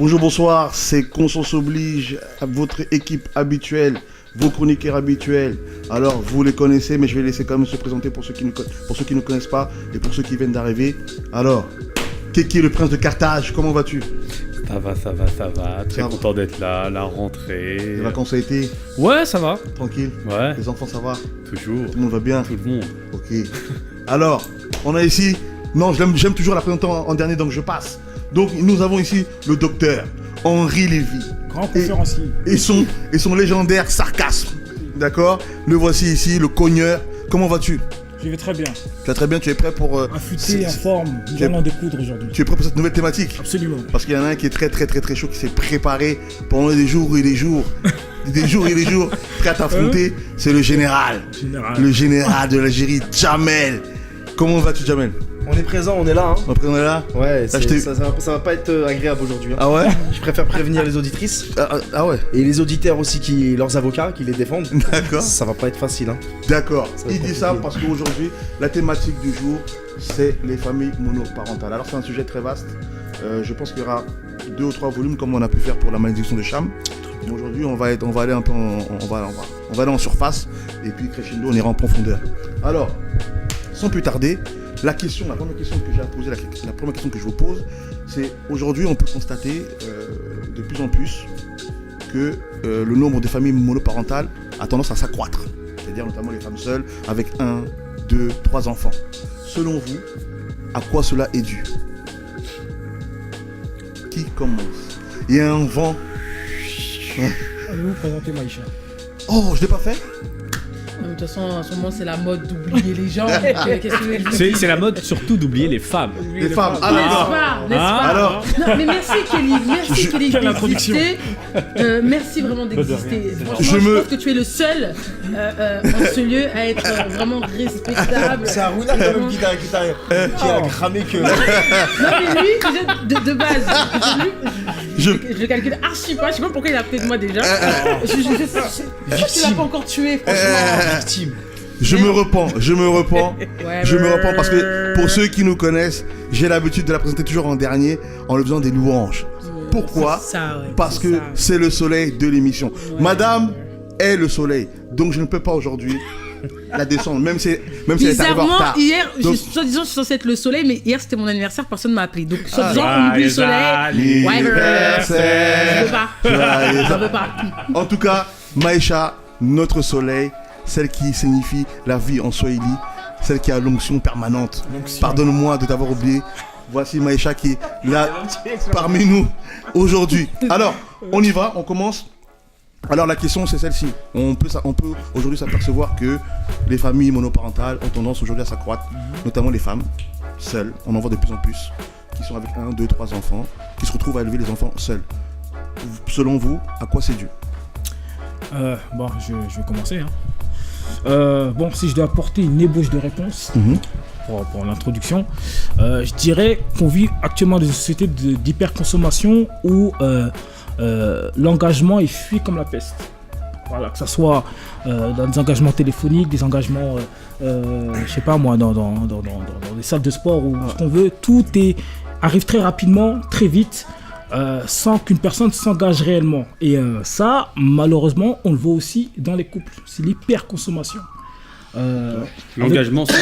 Bonjour, bonsoir, c'est Conscience Oblige, votre équipe habituelle, vos chroniqueurs habituels. Alors, vous les connaissez, mais je vais laisser quand même se présenter pour ceux qui ne connaissent pas et pour ceux qui viennent d'arriver. Alors, Keki, le prince de Carthage, comment vas-tu? Ça va. Très content d'être là, la rentrée. Les vacances ça a été? Ouais, ça va. Tranquille? Ouais. Les enfants, ça va? Toujours. Tout le monde va bien? Tout le monde. Ok. Alors, on a ici... Non, j'aime toujours la présenter en dernier, donc je passe. Donc, nous avons ici le docteur Henri Lévy. Grand conférencier. Et son légendaire sarcasme. D'accord? Le voici ici, le cogneur. Comment vas-tu? Je vais très bien. Tu vas très bien, tu es prêt pour... Affûté, en forme, nous allons découdre aujourd'hui. Tu es prêt pour cette nouvelle thématique? Absolument. Parce qu'il y en a un qui est très chaud, qui s'est préparé pendant des jours et des jours. Des jours et des jours, prêt à t'affronter. C'est le général. Le général de l'Algérie, Jamel. Comment vas-tu, Jamel? On est présent, on est là. Hein. On est là? Ouais, ça va pas être agréable aujourd'hui. Hein. Ah ouais? Je préfère prévenir les auditrices. Ah ouais? Et les auditeurs aussi, leurs avocats qui les défendent. D'accord. Ça va pas être facile. Hein. D'accord. Il dit ça parce qu'aujourd'hui, la thématique du jour, c'est les familles monoparentales. Alors c'est un sujet très vaste. Je pense qu'il y aura 2 ou 3 volumes comme on a pu faire pour la malédiction de Cham. Aujourd'hui, on va aller un peu on va aller en surface et puis crescendo, on ira en profondeur. Alors, sans plus tarder, la première question que j'ai à poser, la première question que je vous pose, c'est aujourd'hui on peut constater de plus en plus que le nombre de familles monoparentales a tendance à s'accroître. C'est-à-dire notamment les femmes seules avec 1, 2, 3 enfants. Selon vous, à quoi cela est dû? Qui commence? Il y a un vent. Allez-vous présenter Maïcha? Oh, je l'ai pas fait? De toute façon, en ce moment, c'est la mode d'oublier les gens. C'est la mode surtout d'oublier les femmes. Les femmes. Ah, n'est-ce pas? Alors. Non, mais merci Kelly, Quelle introduction. Merci vraiment d'exister. Franchement, je pense que tu es le seul en ce lieu à être vraiment respectable. C'est Aruna quand même qui a cramé que... Non mais lui, de base, je le calcule archi pas. Je sais pas pourquoi il a pris de moi déjà. Je tu l'as pas encore tué, franchement. Victime. Je me repens parce que pour ceux qui nous connaissent, j'ai l'habitude de la présenter toujours en dernier en le faisant des louanges. Pourquoi? Parce que c'est le soleil de l'émission. Madame est le soleil, donc je ne peux pas aujourd'hui la descendre, même si elle est arrivée en retard. Hier, soi-disant, je suis censée être le soleil, mais hier c'était mon anniversaire, personne ne m'a appelé. Donc, soi-disant, on oublie le soleil. Je veux pas. En tout cas, Maïcha, notre soleil, celle qui signifie la vie en Swahili, celle qui a l'onction permanente. Pardonne-moi de t'avoir oublié. Voici Maïcha qui est là parmi nous aujourd'hui. Alors, on y va, on commence. Alors la question c'est celle-ci. On peut aujourd'hui s'apercevoir que les familles monoparentales ont tendance aujourd'hui à s'accroître, notamment les femmes seules. On en voit de plus en plus qui sont avec 1, 2, 3 enfants, qui se retrouvent à élever les enfants seuls. Selon vous, à quoi c'est dû? Bon, je vais commencer. Bon, si je dois apporter une ébauche de réponse pour l'introduction, je dirais qu'on vit actuellement dans une société d'hyperconsommation où l'engagement est fui comme la peste. Voilà, que ce soit dans des engagements téléphoniques, des engagements, je sais pas moi, dans des salles de sport ou ce qu'on veut, tout arrive très rapidement, très vite. Sans qu'une personne s'engage réellement. Et ça, malheureusement, on le voit aussi dans les couples. C'est l'hyperconsommation. L'engagement sans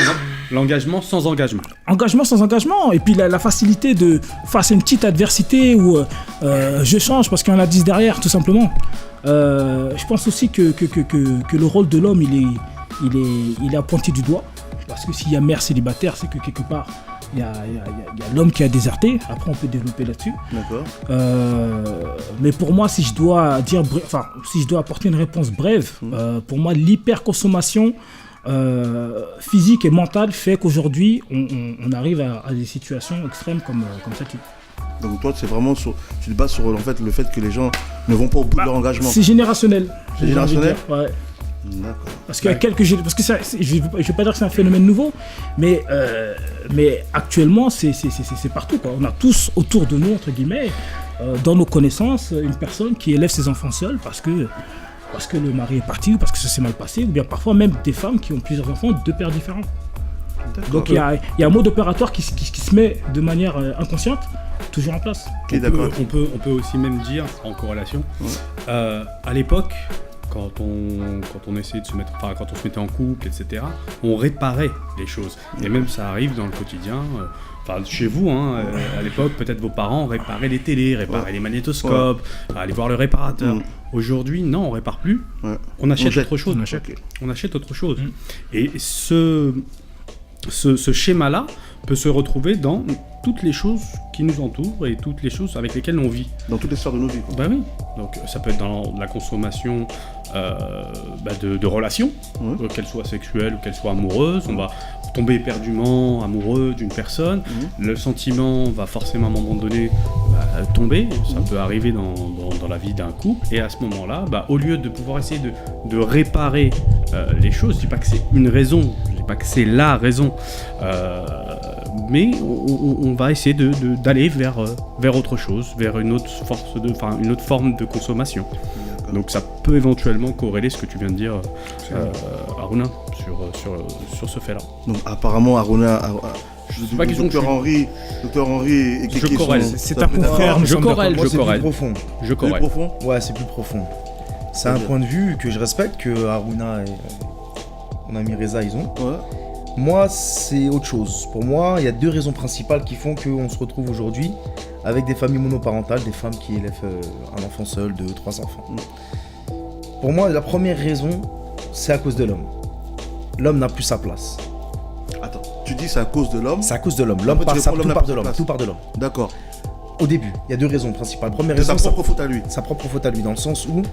engagement. Engagement sans engagement. Et puis la facilité de, face à une petite adversité où je change parce qu'il y en a 10 derrière, tout simplement. Je pense aussi que le rôle de l'homme, il est pointé du doigt. Parce que s'il y a mère célibataire, c'est que quelque part, il y a l'homme qui a déserté. Après, on peut développer là-dessus. D'accord. Mais pour moi, si je dois apporter une réponse brève, pour moi, l'hyperconsommation physique et mentale fait qu'aujourd'hui, on arrive à des situations extrêmes comme celle-ci. Donc toi, c'est vraiment tu te bases sur en fait, le fait que les gens ne vont pas au bout de leur engagement. C'est générationnel. C'est générationnel. Ouais. D'accord. Parce qu'il y a parce que je vais pas dire que c'est un phénomène nouveau, mais actuellement c'est partout, quoi. On a tous autour de nous, entre guillemets, dans nos connaissances, une personne qui élève ses enfants seule parce que le mari est parti ou parce que ça s'est mal passé, ou bien parfois même des femmes qui ont plusieurs enfants de pères différents. D'accord. Donc il y a un mode opératoire qui se met de manière inconsciente toujours en place. Ok, d'accord. On peut aussi même dire, en corrélation, à l'époque, quand on essayait de se mettre, quand on se mettait en couple, etc., on réparait les choses. Et même ça arrive dans le quotidien. Chez vous, à l'époque, peut-être vos parents réparaient les télés, réparaient les magnétoscopes, allaient voir le réparateur. Aujourd'hui, non, on répare plus. Ouais. On achète autre chose. On achète autre chose. Et ce schéma-là peut se retrouver dans toutes les choses qui nous entourent et toutes les choses avec lesquelles on vit. Dans toutes les sphères de nos vies. Bah oui. Donc ça peut être dans la consommation de relations, qu'elles soient sexuelles ou qu'elles soient amoureuses. On va tomber éperdument amoureux d'une personne. Le sentiment va forcément à un moment donné tomber. Ça peut arriver dans la vie d'un couple. Et à ce moment-là, au lieu de pouvoir essayer de réparer les choses, je dis pas que c'est une raison, je dis pas que c'est la raison, mais on va essayer d'aller vers autre chose, vers une autre forme de consommation. Donc ça peut éventuellement corréler ce que tu viens de dire, Aruna, sur ce fait-là. Donc apparemment Aruna, Docteur Henri et Kiki, je corrèle. C'est un confrère. Je corrèle. Moi, c'est plus profond. Je corrèle. Plus profond. Ouais, c'est plus profond. C'est un point de vue que je respecte, que Aruna et mon ami Reza ils ont. Ouais. Moi, c'est autre chose. Pour moi, il y a deux raisons principales qui font qu'on se retrouve aujourd'hui avec des familles monoparentales, des femmes qui élèvent un enfant seul, 2, 3 enfants. Pour moi, la première raison, c'est à cause de l'homme. L'homme n'a plus sa place. Attends, tu dis c'est à cause de l'homme? C'est à cause de l'homme. L'homme part, tout part de l'homme. Tout part de l'homme. D'accord. Au début, il y a deux raisons principales. Première C'est raison, sa propre faute à lui. Sa propre faute à lui, dans le sens où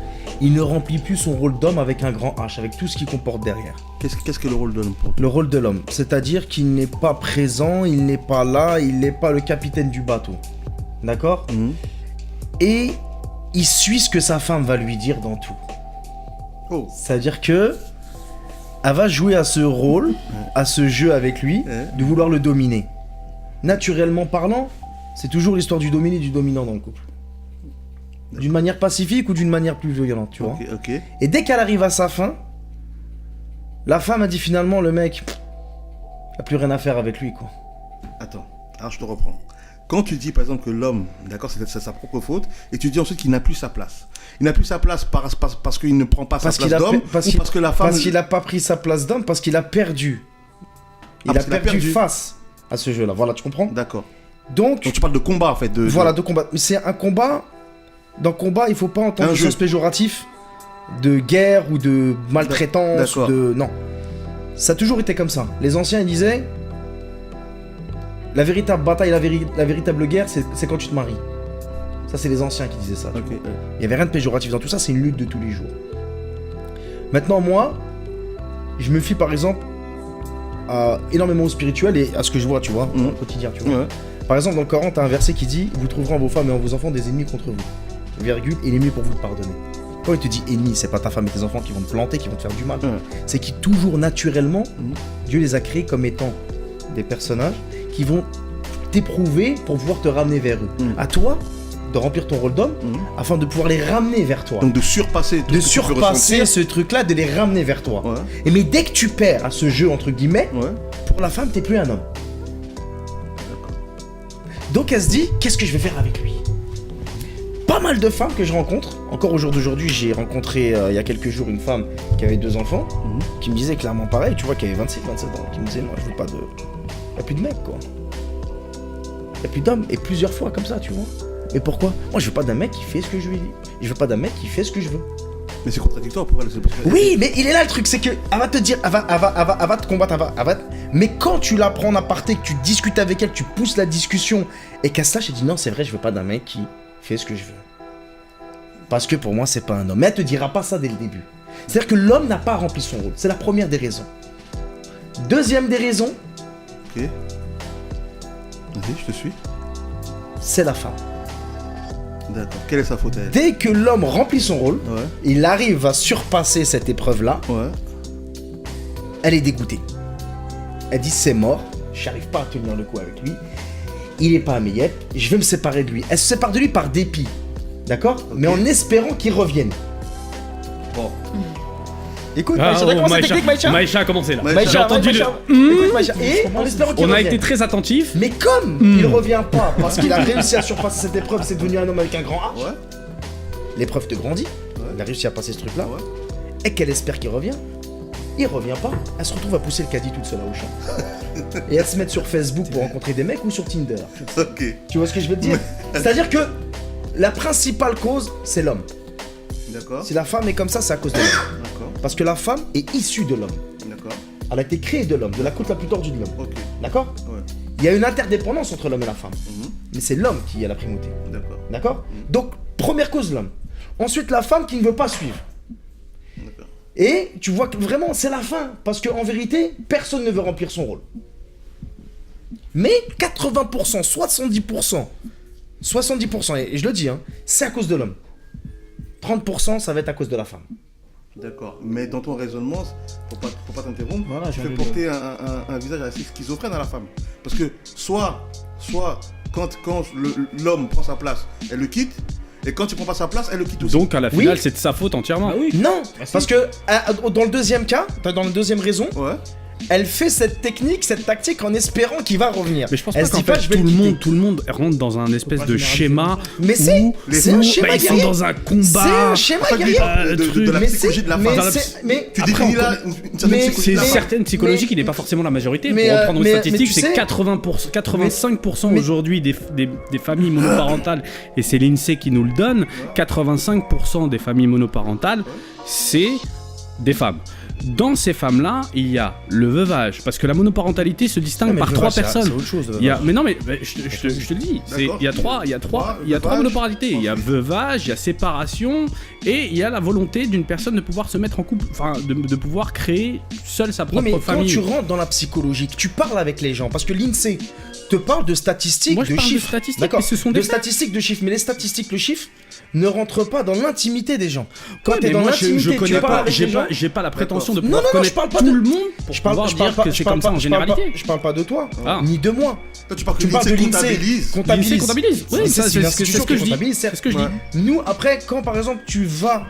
il ne remplit plus son rôle d'homme avec un grand H, avec tout ce qu'il comporte derrière. Qu'est-ce que le rôle de l'homme pour toi? Le rôle de l'homme, c'est-à-dire qu'il n'est pas présent, il n'est pas là, il n'est pas le capitaine du bateau. D'accord? Et il suit ce que sa femme va lui dire dans tout. Oh. C'est-à-dire que elle va jouer à ce rôle, à ce jeu avec lui, de vouloir le dominer. Naturellement parlant, c'est toujours l'histoire du dominé et du dominant dans le couple. D'une manière pacifique ou d'une manière plus violente, tu vois. Ok. Et dès qu'elle arrive à sa fin, la femme a dit finalement, le mec, il a plus rien à faire avec lui, quoi. Attends, alors je te reprends. Quand tu dis par exemple que l'homme, d'accord, c'est sa propre faute, et tu dis ensuite qu'il n'a plus sa place. Il n'a plus sa place parce qu'il ne prend pas sa place d'homme, ou parce que la femme... Parce qu'il n'a pas pris sa place d'homme, parce qu'il a perdu. Il a perdu face à ce jeu-là, voilà, tu comprends? D'accord. Donc tu parles de combat en fait. Voilà, de combat. Mais c'est un combat. Dans le combat, il faut pas entendre des choses péjoratives de guerre ou de maltraitance. Non. Ça a toujours été comme ça. Les anciens, ils disaient la véritable bataille, la véritable guerre, c'est quand tu te maries. Ça, c'est les anciens qui disaient ça. Il y avait rien de péjoratif dans tout ça, c'est une lutte de tous les jours. Maintenant, moi, je me fie par exemple énormément au spirituel et à ce que je vois, tu vois, dans le quotidien, tu vois. Par exemple, dans le Coran, tu as un verset qui dit « Vous trouverez en vos femmes et en vos enfants des ennemis contre vous. Virgule, et l'ennemi pour vous le pardonner. » Quand il te dit ennemi, c'est pas ta femme et tes enfants qui vont te planter, qui vont te faire du mal. C'est qui toujours naturellement, Dieu les a créés comme étant des personnages qui vont t'éprouver pour pouvoir te ramener vers eux. À toi de remplir ton rôle d'homme afin de pouvoir les ramener vers toi. Donc de surpasser ce truc-là, de les ramener vers toi. Et mais dès que tu perds à ce jeu, entre guillemets, pour la femme, t'es plus un homme. Donc elle se dit, qu'est-ce que je vais faire avec lui? Pas mal de femmes que je rencontre, encore au jour d'aujourd'hui, j'ai rencontré il y a quelques jours une femme qui avait 2 enfants, qui me disait clairement pareil, tu vois, qui avait 27 ans, qui me disait, moi je veux pas de... Il y a plus de mecs, quoi. Il y a plus d'hommes, et plusieurs fois comme ça, tu vois. Mais pourquoi? Moi je veux pas d'un mec qui fait ce que je lui dis, je veux pas d'un mec qui fait ce que je veux. Mais c'est contradictoire pour elle. Oui, mais il est là le truc, c'est que elle va te dire, elle va te combattre, mais quand tu la prends en aparté, que tu discutes avec elle, tu pousses la discussion et qu'elle sache et dit non, c'est vrai, je veux pas d'un mec qui fait ce que je veux. Parce que pour moi, c'est pas un homme. Mais elle te dira pas ça dès le début. C'est-à-dire que l'homme n'a pas rempli son rôle. C'est la première des raisons. Deuxième des raisons. Ok. Vas-y, je te suis. C'est la femme. D'accord. Quelle est sa faute à elle? Dès que l'homme remplit son rôle, il arrive à surpasser cette épreuve-là, elle est dégoûtée. Elle dit c'est mort, j'arrive pas à tenir le coup avec lui, il est pas à mes yep, je vais me séparer de lui. Elle se sépare de lui par dépit, d'accord? Mais en espérant qu'il revienne. Bon. Écoute, Maïcha, d'accord, c'est technique, Maïcha. Maïcha a commencé là. Maïcha, J'ai entendu Maïcha. le. Écoute, Maïcha. Et en espérant qu'il On a revienne. été très attentifs. Mais comme il revient pas parce qu'il a réussi à surpasser cette épreuve, c'est devenu un homme avec un grand H. Ouais. L'épreuve te grandit. Il a réussi à passer ce truc-là. Ouais. Et qu'elle espère qu'il revient. Il revient pas. Elle se retrouve à pousser le caddie toute seule à Auchan. Et à se mettre sur Facebook pour rencontrer des mecs ou sur Tinder. Ok. Tu vois ce que je veux te dire? C'est-à-dire que la principale cause, c'est l'homme. D'accord. Si la femme est comme ça, c'est à cause de l'homme. D'accord. Parce que la femme est issue de l'homme. D'accord. Elle a été créée de l'homme, de la côte la plus tordue de l'homme. Ok. D'accord? Ouais. Il y a une interdépendance entre l'homme et la femme. Mais c'est l'homme qui a la primauté. D'accord. D'accord? Donc, première cause, l'homme. Ensuite, la femme qui ne veut pas suivre. D'accord. Et tu vois que vraiment, c'est la fin. Parce qu'en vérité, personne ne veut remplir son rôle. Mais 80%, 70%, et je le dis, hein, c'est à cause de l'homme. 30%, ça va être à cause de la femme. D'accord. Mais dans ton raisonnement, faut pas t'interrompre, Voilà, tu j'allais fais porter un visage assez schizophrène à la femme. Parce que soit quand l'homme prend sa place, elle le quitte, et quand tu prends pas sa place, elle le quitte aussi. Donc à la finale, Oui. c'est de sa faute entièrement. Ah oui. Non, si. parce que dans le deuxième cas, dans la deuxième raison, Ouais. elle fait cette technique, cette tactique en espérant qu'il va revenir. Mais je pense Elle pas se qu'en dit pas, fait je vais tout le quitter. le monde rentre dans un espèce pas de généraliser. schéma. Mais c'est où- un où, schéma bah, ils sont guerrier. dans un C'est combat. un schéma En fait, guerrier. de la Mais psychologie de la mais femme. mais Tu après, définis on là connaît- une certaine mais- psychologie C'est de la femme. certaines psychologies qui n'est pas forcément la majorité. mais, Pour reprendre une mais statistique, tu c'est sais- 85% mais- aujourd'hui des familles monoparentales, et c'est l'INSEE qui nous le donne, 85% des familles monoparentales, c'est des femmes. Dans ces femmes-là, il y a le veuvage, parce que la monoparentalité se distingue par trois personnes. C'est autre chose. Il y a, mais non, mais je te le dis, D'accord. il y a trois Veuvage. monoparentalités. Il y a veuvage, il y a séparation, et il y a la volonté d'une personne de pouvoir se mettre en couple, enfin de pouvoir créer seule sa Oui, propre mais quand famille. tu rentres dans la psychologie, que tu parles avec les gens, parce que l'INSEE te parle de statistiques, Moi, je de parle de chiffres. statistiques, D'accord. mais ce sont de des faits. statistiques, de chiffres. Mais les statistiques, le chiffre ne rentre pas dans l'intimité des gens. Quand Ouais, tu es mais dans moi, je l'intimité, connais tu parles pas, avec les gens. j'ai pas la prétention de Non, pouvoir non, non, connaître je parle pas tout de- le monde pour Je parle pouvoir dire que c'est comme ça en généralité. Je parle pas de toi, Ah. ni de moi. Toi, tu parles que Tu parles de l'INSEE l'INSEE. comptabilise. L'INSEE comptabilise. Oui, Oui, ça, c'est c'est l'institution ce que qui je dis. comptabilise, C'est certes. ce que je Ouais. dis. Nous, après, quand par exemple tu vas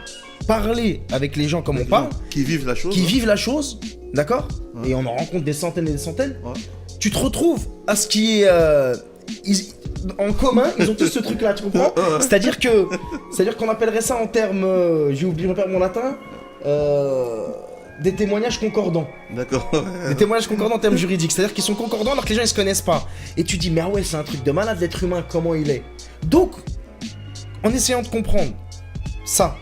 parler avec les gens comme on parle, Qui vivent la chose. qui hein. vivent la chose, d'accord, Ouais. et on en rencontre des centaines et des centaines, Ouais. tu te retrouves à ce qui est en commun, ils ont tous ce truc là, tu comprends? C'est-à-dire qu'on appellerait ça en termes, j'ai oublié mon latin, des témoignages concordants. D'accord. Des témoignages concordants en termes juridiques, c'est-à-dire qu'ils sont concordants alors que les gens ils se connaissent pas. Et tu dis mais ah ouais, c'est un truc de malade l'être humain, comment il est. Donc, en essayant de comprendre ça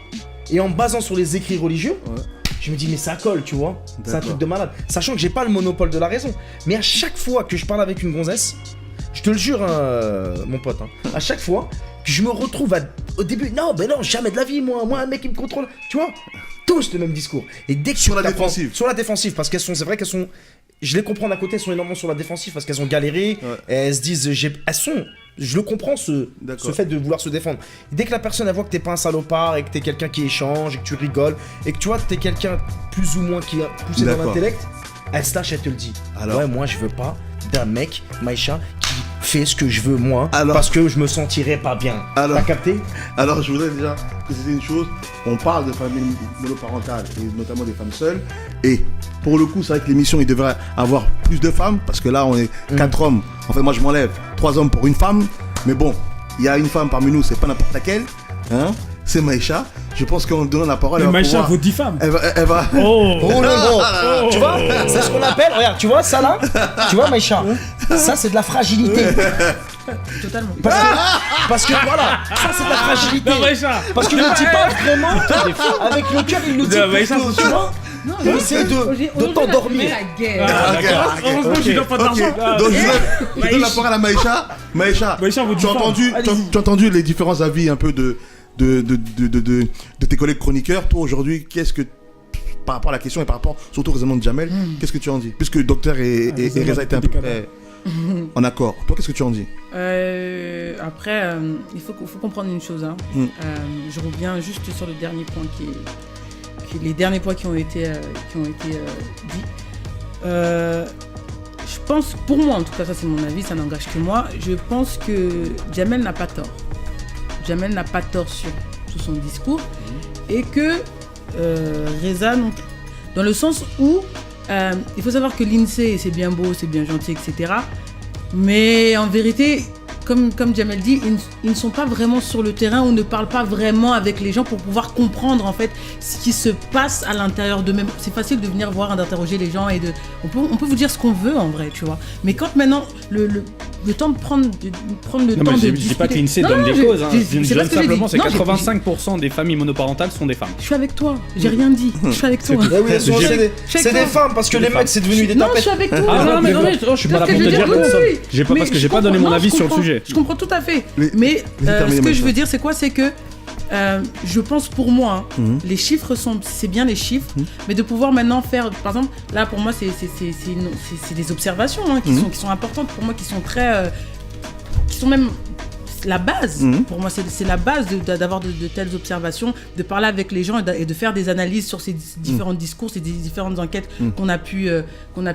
et en basant sur les écrits religieux, Ouais. je me dis mais ça colle, tu vois. C'est un D'accord. truc de malade. Sachant que j'ai pas le monopole de la raison, mais à chaque fois que je parle avec une gonzesse, je te le jure, hein, mon pote, hein, à chaque fois que je me retrouve au début, non, ben non, jamais de la vie, moi un mec qui me contrôle, tu vois, tous le même discours. Et dès que Sur tu la t'apprends- défensive. Sur la défensive, parce qu'elles sont, c'est vrai qu'elles sont, je les comprends d'un côté, elles sont énormément sur la défensive parce qu'elles ont galéré, Ouais. et elles se disent, elles sont, je le comprends ce D'accord. fait de vouloir se défendre. Dès que la personne elle voit que t'es pas un salopard et que t'es quelqu'un qui échange et que tu rigoles et que tu vois que t'es quelqu'un plus ou moins qui a poussé dans D'accord. l'intellect, elle se lâche, elle te le dit. Alors Ouais, moi je veux pas d'un mec, Maïcha, qui fait ce que je veux moi Alors parce que je me sentirais pas bien. Alors T'as capté? Alors, je voudrais déjà préciser une chose. On parle de familles monoparentales et notamment des femmes seules. Et pour le coup, c'est vrai que l'émission, il devrait avoir plus de femmes parce que là, on est 4 hommes. En fait, moi, je m'enlève 3 hommes pour une femme. Mais bon, il y a une femme parmi nous, c'est pas n'importe laquelle. Hein, c'est Maïcha. Je pense qu'en donnant la parole, Mais elle va Maïcha pouvoir... vaut 10 femmes. Elle va... Oh, Oh le gros! Tu vois? C'est ce qu'on appelle, regarde, tu vois ça là? Tu vois Maïcha? Ça c'est de la fragilité. Totalement. Parce que voilà, ça c'est de la fragilité. non, Maïcha. Parce qu'il ne dit pas vraiment avec le cœur, il nous dit Non, Maïcha, plutôt, tu vois? Non, On essaie de t'endormir. la guerre. Ah, d'accord. ok. Heureusement que tu donnes pas Ok, d'argent. Ah, donc je donne la parole à Maïcha. Maïcha, Maïcha vaut 10 tu as femmes. entendu, Allez-y. tu as entendu les différents avis un peu de tes collègues chroniqueurs. Toi aujourd'hui, qu'est-ce que, par rapport à la question et par rapport surtout au raisonnement de Jamel, qu'est-ce que tu en dis? Puisque Docteur et Reza étaient un peu près en accord. Toi, qu'est-ce que tu en dis? Après, il faut comprendre une chose. Hein. Mm. Je reviens juste sur le dernier point les derniers points qui ont été dits. Je pense, pour moi en tout cas, ça c'est mon avis, ça n'engage que moi, je pense que Jamel n'a pas tort. Jamel n'a pas tort sur tout son discours et que Reza non plus. Dans le sens où il faut savoir que l'INSEE, c'est bien beau, c'est bien gentil, etc. Mais en vérité, comme Jamel dit, ils ne sont pas vraiment sur le terrain ou ne parlent pas vraiment avec les gens pour pouvoir comprendre en fait ce qui se passe à l'intérieur d'eux-mêmes. C'est facile de venir voir, d'interroger les gens et on peut vous dire ce qu'on veut en vrai, tu vois. Mais quand maintenant le temps de prendre le temps de discuter... Je dis pas que l'INSEE donne des causes, hein. Je donne simplement, c'est 85% des familles monoparentales sont des femmes. Je suis avec toi, j'ai rien dit, je suis avec toi. C'est des femmes parce que les mecs c'est devenu des tapettes. Non, je suis avec toi. Ah non, je suis pas là pour te dire parce que j'ai pas donné mon avis sur le sujet. Je comprends tout à fait. Mais ce que je veux dire, c'est quoi? C'est que je pense pour moi, les chiffres c'est bien les chiffres, mais de pouvoir maintenant faire, par exemple, là pour moi c'est des observations qui sont importantes pour moi, qui sont très, qui sont même la base. Pour moi c'est la base d'avoir de telles observations, de parler avec les gens et de faire des analyses sur ces différents discours, ces différentes enquêtes qu'on a pu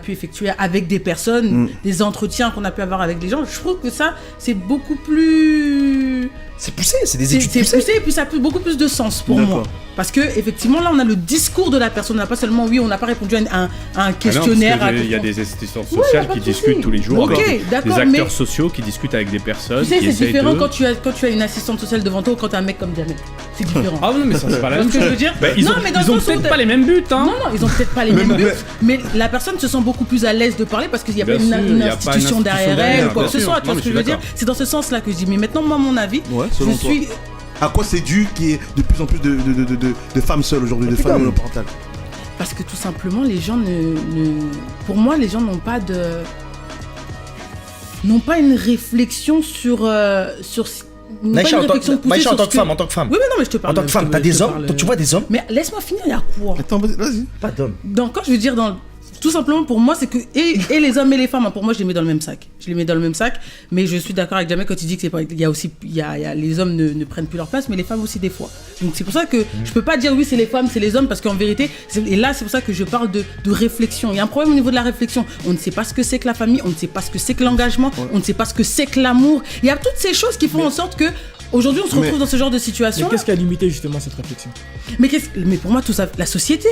effectuer avec des personnes, des entretiens qu'on a pu avoir avec les gens. Je trouve que ça c'est beaucoup plus... C'est poussé, c'est des études poussées. C'est poussé et puis ça a beaucoup plus de sens pour moi. Parce que effectivement là on a le discours de la personne, on n'a pas seulement on n'a pas répondu à un questionnaire. Il y a des institutions sociales qui discutent tous les jours avec des acteurs sociaux qui discutent avec des personnes. Tu sais, c'est différent quand tu as une assistante sociale devant toi ou quand tu as un mec comme Jamel. C'est différent. Ah non mais ça c'est pas la même chose. Ce que je veux dire. Ils ont peut-être pas les mêmes buts. Non, ils ont peut-être pas les mêmes buts, mais la personne se sent beaucoup plus à l'aise de parler parce qu'il n'y a pas une institution derrière elle ou quoi que ce soit. Tu vois ce que je veux dire? C'est dans ce sens-là que je dis. Mais maintenant, moi, mon avis, je suis... À quoi c'est dû qu'il y ait de plus en plus de femmes seules aujourd'hui, de femmes monoparentales? Parce que tout simplement, les gens pour moi, les gens n'ont pas une réflexion sur Maïcha, en tant que femme. Oui, mais non, mais je te parle. En tant que femme, t'as des hommes, tu vois des hommes. Mais laisse-moi finir, il y a quoi? Attends, vas-y. Pas d'hommes. Donc, quand je veux dire tout simplement, pour moi, c'est que et les hommes et les femmes, pour moi, je les mets dans le même sac. Mais je suis d'accord avec Jamel quand il dit que c'est pas. Il y a les hommes ne prennent plus leur place, mais les femmes aussi des fois. Donc c'est pour ça que je peux pas dire oui, c'est les femmes, c'est les hommes, parce qu'en vérité, et là, c'est pour ça que je parle de réflexion. Il y a un problème au niveau de la réflexion. On ne sait pas ce que c'est que la famille, on ne sait pas ce que c'est que l'engagement, on ne sait pas ce que c'est que l'amour. Il y a toutes ces choses qui font en sorte que aujourd'hui, on se retrouve dans ce genre de situation. Mais qu'est-ce qui a limité justement cette réflexion? Mais pour moi, tout ça, la société.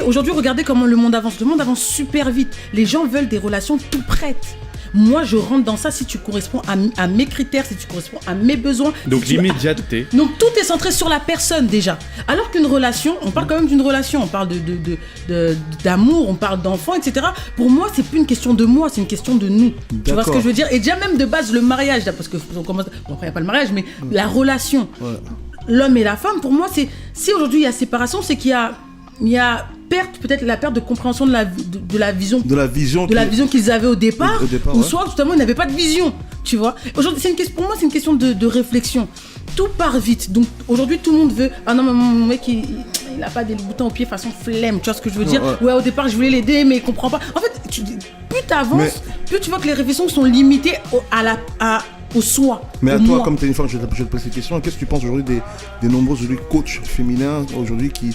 Aujourd'hui, regardez comment le monde avance. Le monde avance super vite. Les gens veulent des relations tout prêtes. Moi, je rentre dans ça si tu corresponds à mes critères, si tu corresponds à mes besoins. Donc l'immédiateté. Donc tout est centré sur la personne déjà. Alors qu'une relation, on parle quand même d'une relation, on parle d'amour, on parle d'enfants, etc. Pour moi, c'est plus une question de moi, c'est une question de nous. Tu vois ce que je veux dire? Et déjà même de base, le mariage, parce que après il n'y a pas le mariage, mais la relation, l'homme et la femme, pour moi, c'est si aujourd'hui il y a séparation, c'est qu'il y a peut-être la perte de compréhension de la vision qu'ils avaient au départ ou soit totalement ils n'avaient pas de vision, tu vois. Aujourd'hui pour moi c'est une question de réflexion. Tout part vite, donc aujourd'hui tout le monde veut non mais mon mec il a pas des boutons au pied façon flemme, tu vois ce que je veux dire. Ouais, au départ je voulais l'aider mais il comprend pas. En fait plus t'avances, plus tu vois que les réflexions sont limitées au soi. Mais à toi, comme tu es une femme, je vais te poser cette question. Qu'est-ce que tu penses aujourd'hui des nombreux coachs féminins aujourd'hui qui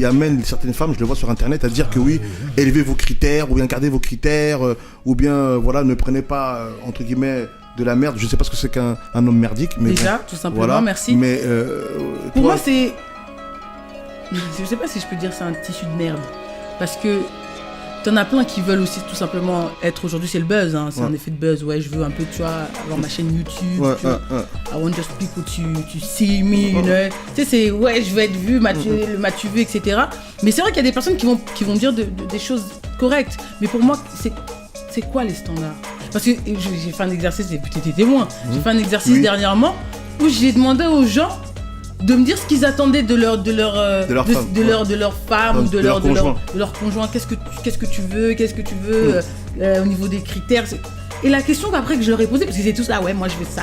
amènent certaines femmes, je le vois sur internet, à dire que oui, élevez vos critères, ou bien gardez vos critères, ou bien voilà, ne prenez pas entre guillemets de la merde. Je sais pas ce que c'est qu'un homme merdique, mais déjà, tout simplement, merci. Mais pour moi, c'est, je sais pas si je peux dire c'est un tissu de merde, parce que t'en as plein qui veulent aussi tout simplement être aujourd'hui, c'est le buzz, c'est un effet de buzz. Ouais, je veux un peu, tu vois, avoir ma chaîne YouTube. I want just people to see me, you know. Tu sais, c'est je veux être vu, m'as-tu vu, etc. Mais c'est vrai qu'il y a des personnes qui vont dire des choses correctes. Mais pour moi, c'est quoi les standards? Parce que j'ai fait un exercice, et peut-être été témoin. J'ai fait un exercice dernièrement où j'ai demandé aux gens de me dire ce qu'ils attendaient de leur femme ou de leur conjoint. Qu'est-ce que tu veux au niveau des critères. Et la question après que je leur ai posée, parce qu'ils étaient tous là, ouais, moi je veux ça.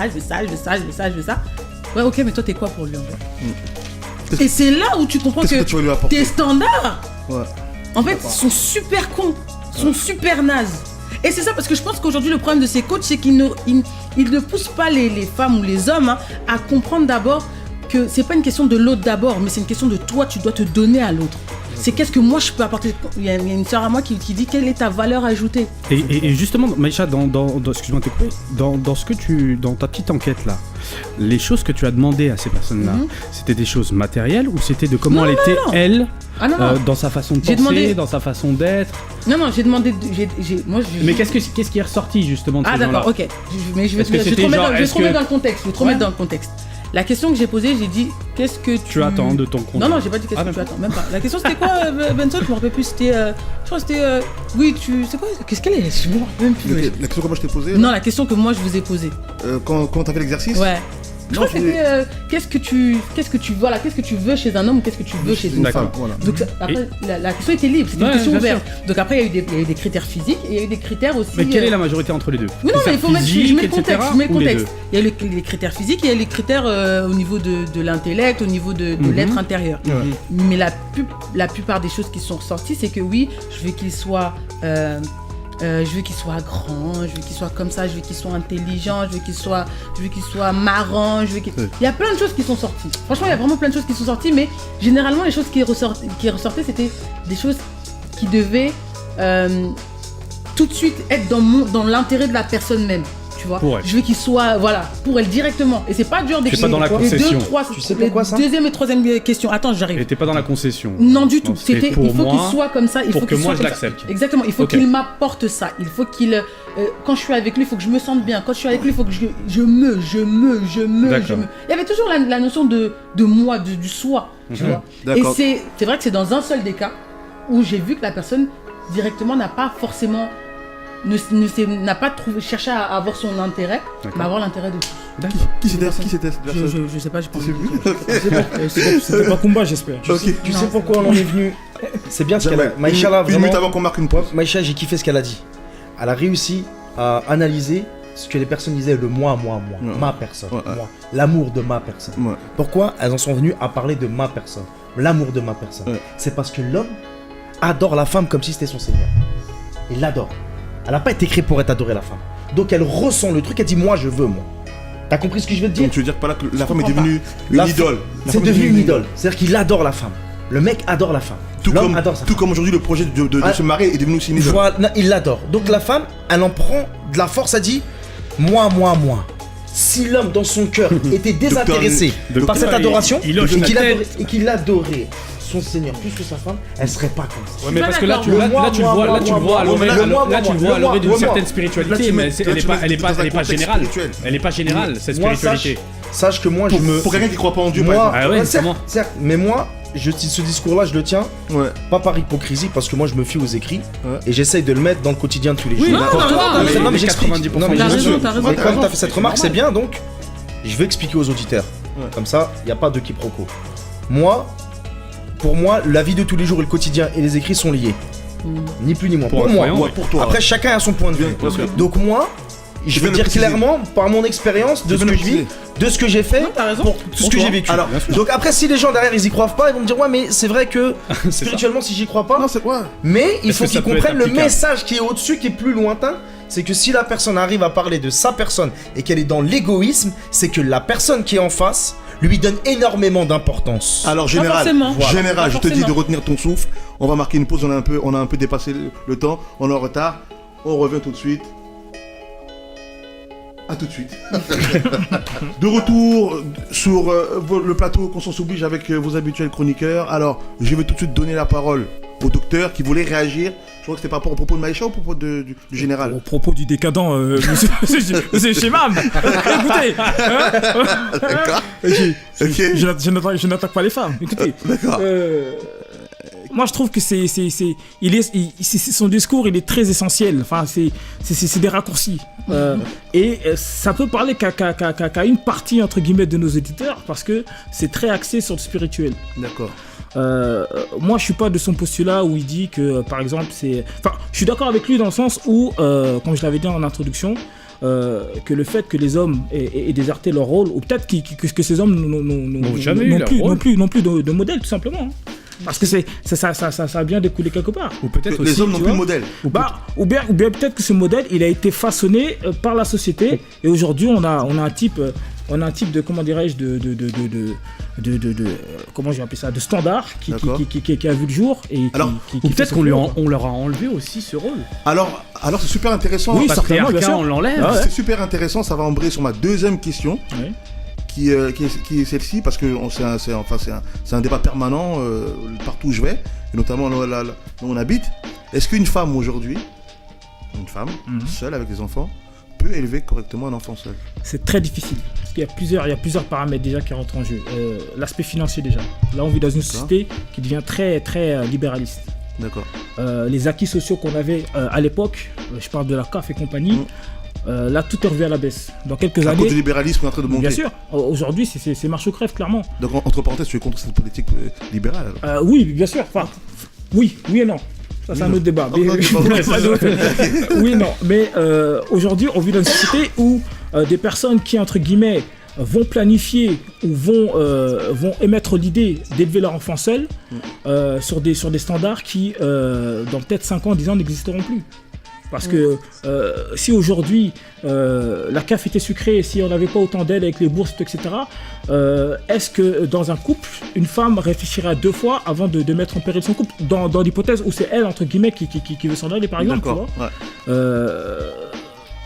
Ouais, ok, mais toi t'es quoi pour lui en fait? Et c'est là où tu comprends que tes standards en fait sont super cons, sont super nazes. Et c'est ça, parce que je pense qu'aujourd'hui le problème de ces coachs, c'est qu'ils ne poussent pas les femmes ou les hommes à comprendre d'abord que c'est pas une question de l'autre d'abord, mais c'est une question de toi, tu dois te donner à l'autre. C'est qu'est-ce que moi je peux apporter. Il y a une sœur à moi qui dit quelle est ta valeur ajoutée. Et justement, Maïcha, excuse-moi de te couper, dans ta petite enquête là, les choses que tu as demandé à ces personnes-là, c'était des choses matérielles ou c'était de comment elle était, elle, dans sa façon de penser, dans sa façon d'être? Non, j'ai demandé. Mais qu'est-ce qui est ressorti justement de ces gens-là? D'accord, ok. Mais je vais te remettre dans le contexte. Je vais te remettre dans le contexte. La question que j'ai posée, j'ai dit qu'est-ce que tu attends de ton compte? Non, j'ai pas dit qu'est-ce que tu attends, même pas. La question c'était quoi, Benson? Je me rappelle plus. C'était, je crois que c'était, oui, c'est quoi? Qu'est-ce qu'elle est? Je me rappelle même plus. La question que moi je t'ai posée? Non, la question que moi je vous ai posée. Quand t'as fait l'exercice? Ouais. Je crois que c'était qu'est-ce que tu veux chez un homme ou qu'est-ce que tu veux chez une femme. Voilà. Donc après, la question était libre, c'était une question ouverte. Donc après, il y a eu des critères physiques et il y a eu des critères aussi. Mais quelle est la majorité entre les deux? Oui, non, mais il faut mettre. Je mets le contexte. Il y a les critères physiques et il y a les critères au niveau de l'intellect, au niveau de l'être intérieur. Mais la plupart des choses qui sont ressorties, c'est que oui, je veux qu'il soit. Je veux qu'il soit grand, je veux qu'il soit comme ça, je veux qu'il soit intelligent, je veux qu'il soit marrant, Il y a plein de choses qui sont sorties. Franchement, il y a vraiment plein de choses qui sont sorties, mais généralement, les choses qui ressortaient, c'était des choses qui devaient tout de suite être dans l'intérêt de la personne même. Tu vois, je veux qu'il soit, pour elle directement. Et c'est pas dur d'écrire. C'est pas dans la concession. Tu sais pourquoi ça? Deuxième et troisième question. Attends, j'arrive. Et t'es pas dans la concession. Non, du tout. C'était, il faut qu'il soit comme ça. Pour que moi je l'accepte. Exactement. Il faut qu'il m'apporte ça. Il faut qu'il, quand je suis avec lui, il faut que je me sente bien. Quand je suis avec lui, il faut que je me. Il y avait toujours la notion de moi, du soi. Tu vois. D'accord. Et c'est vrai que c'est dans un seul des cas où j'ai vu que la personne directement n'a pas forcément n'a pas cherché à avoir son intérêt, mais avoir l'intérêt de tous. D'accord. Qui c'était cette personne? Je sais pas, je pense. C'était pas Kumba, j'espère. Tu sais pourquoi on en est venu? C'est bien ce qu'elle a. Maïcha là, une minute avant qu'on marque une pause. Maïcha, j'ai kiffé ce qu'elle a dit. Elle a réussi à analyser ce que les personnes disaient, le moi, ma personne, moi, l'amour de ma personne. Pourquoi elles en sont venues à parler de ma personne, l'amour de ma personne? C'est parce que l'homme adore la femme comme si c'était son seigneur. Il l'adore. Elle n'a pas été créée pour être adorée, la femme. Donc elle ressent le truc, elle dit moi je veux, moi. T'as compris ce que je veux te dire? Donc tu veux dire pas là que la femme est devenue une idole? C'est devenu une idole. C'est-à-dire qu'il adore la femme. Le mec adore la femme. L'homme adore sa femme. Tout comme aujourd'hui le projet de se marier est devenu aussi une idole. Voilà, il l'adore. Donc la femme, elle en prend de la force, elle dit moi. Si l'homme dans son cœur était désintéressé par cette adoration et qu'il adorait son seigneur plus que sa femme, elle serait pas comme ça. Ouais, mais parce que là tu le vois à l'orée d'une certaine spiritualité, mais elle est pas générale. Elle est pas générale cette spiritualité. Sache que moi pour quelqu'un qui croit pas en Dieu, certes, mais moi ce discours-là, je le tiens, pas par hypocrisie, parce que moi je me fie aux écrits et j'essaye de le mettre dans le quotidien de tous les jours. Non, mais j'explique. T'as raison. Mais comme t'as fait cette remarque, c'est bien, donc je vais expliquer aux auditeurs. Comme ça, il n'y a pas de quiproquo. Pour moi, la vie de tous les jours et le quotidien et les écrits sont liés. Ni plus ni moins. Pour moi. Pour toi. Après, chacun a son point de vue. Donc moi, je vais dire clairement, par mon expérience, de ce que je vis, de ce que j'ai fait, pour tout ce que j'ai vécu. Alors, donc après, si les gens derrière, ils y croient pas, ils vont me dire ouais, mais c'est vrai que spirituellement, si j'y crois pas, mais il faut qu'ils comprennent le message qui est au-dessus, qui est plus lointain. C'est que si la personne arrive à parler de sa personne et qu'elle est dans l'égoïsme, c'est que la personne qui est en face lui donne énormément d'importance. Alors général, je te dis de retenir ton souffle. On va marquer une pause, on a un peu dépassé le temps, on est en retard. On revient tout de suite. A tout de suite. De retour sur le plateau Conscience Oblige avec vos habituels chroniqueurs. Alors, je vais tout de suite donner la parole au docteur qui voulait réagir. Je crois que c'était pas au propos de Maïcha ou au propos du général? Au propos du décadent, monsieur Chimam. Écoutez, d'accord. Je n'attaque pas les femmes. Écoutez, d'accord. Moi, je trouve que son discours, il est très essentiel. Enfin, c'est des raccourcis. Et ça peut parler qu'à une partie, entre guillemets, de nos éditeurs, parce que c'est très axé sur le spirituel. D'accord. Moi, je suis pas de son postulat où il dit que, par exemple, je suis d'accord avec lui dans le sens où, comme je l'avais dit en introduction, que le fait que les hommes aient déserté leur rôle, ou peut-être que ces hommes n'ont plus de modèle, tout simplement. Hein. Parce que ça a bien découlé quelque part. Ou peut-être que les hommes n'ont plus de modèle. Ou bien peut-être que ce modèle, il a été façonné par la société. Et aujourd'hui, on a un type on a un type de, comment dirais-je, comment je vais appeler ça, de standard qui a vu le jour et ou peut-être qu'on leur a enlevé aussi ce rôle. Alors c'est super intéressant. Oui, certainement, bien sûr. On l'enlève. C'est super intéressant, ça va embrayer sur ma deuxième question. Oui. Qui est celle-ci, parce que c'est un débat permanent partout où je vais, et notamment là où on habite. Est-ce qu'une femme aujourd'hui, seule avec des enfants, peut élever correctement un enfant seul? C'est très difficile, parce qu'il y a plusieurs paramètres déjà qui rentrent en jeu. L'aspect financier déjà. Là, on vit dans une société qui devient très, très libéraliste. D'accord. Les acquis sociaux qu'on avait à l'époque, je parle de la CAF et compagnie, là, tout est revu à la baisse. Dans quelques années. À cause du libéralisme est en train de monter. Bien sûr. Aujourd'hui, c'est marche ou crève, clairement. Donc, entre parenthèses, tu es contre cette politique libérale alors? Oui, bien sûr. Enfin, oui et non. Ça, c'est un autre débat. Oui, non. Mais aujourd'hui, on vit dans une société où des personnes qui, entre guillemets, vont planifier ou vont émettre l'idée d'élever leur enfant seul sur des standards qui, dans peut-être 5 ans, 10 ans, n'existeront plus. Parce que si aujourd'hui la CAF était sucrée, si on n'avait pas autant d'aides avec les bourses, etc., est-ce que dans un couple, une femme réfléchira 2 fois avant de mettre en péril son couple, dans l'hypothèse où c'est elle, entre guillemets, qui veut s'en aller, par exemple. D'accord, tu vois.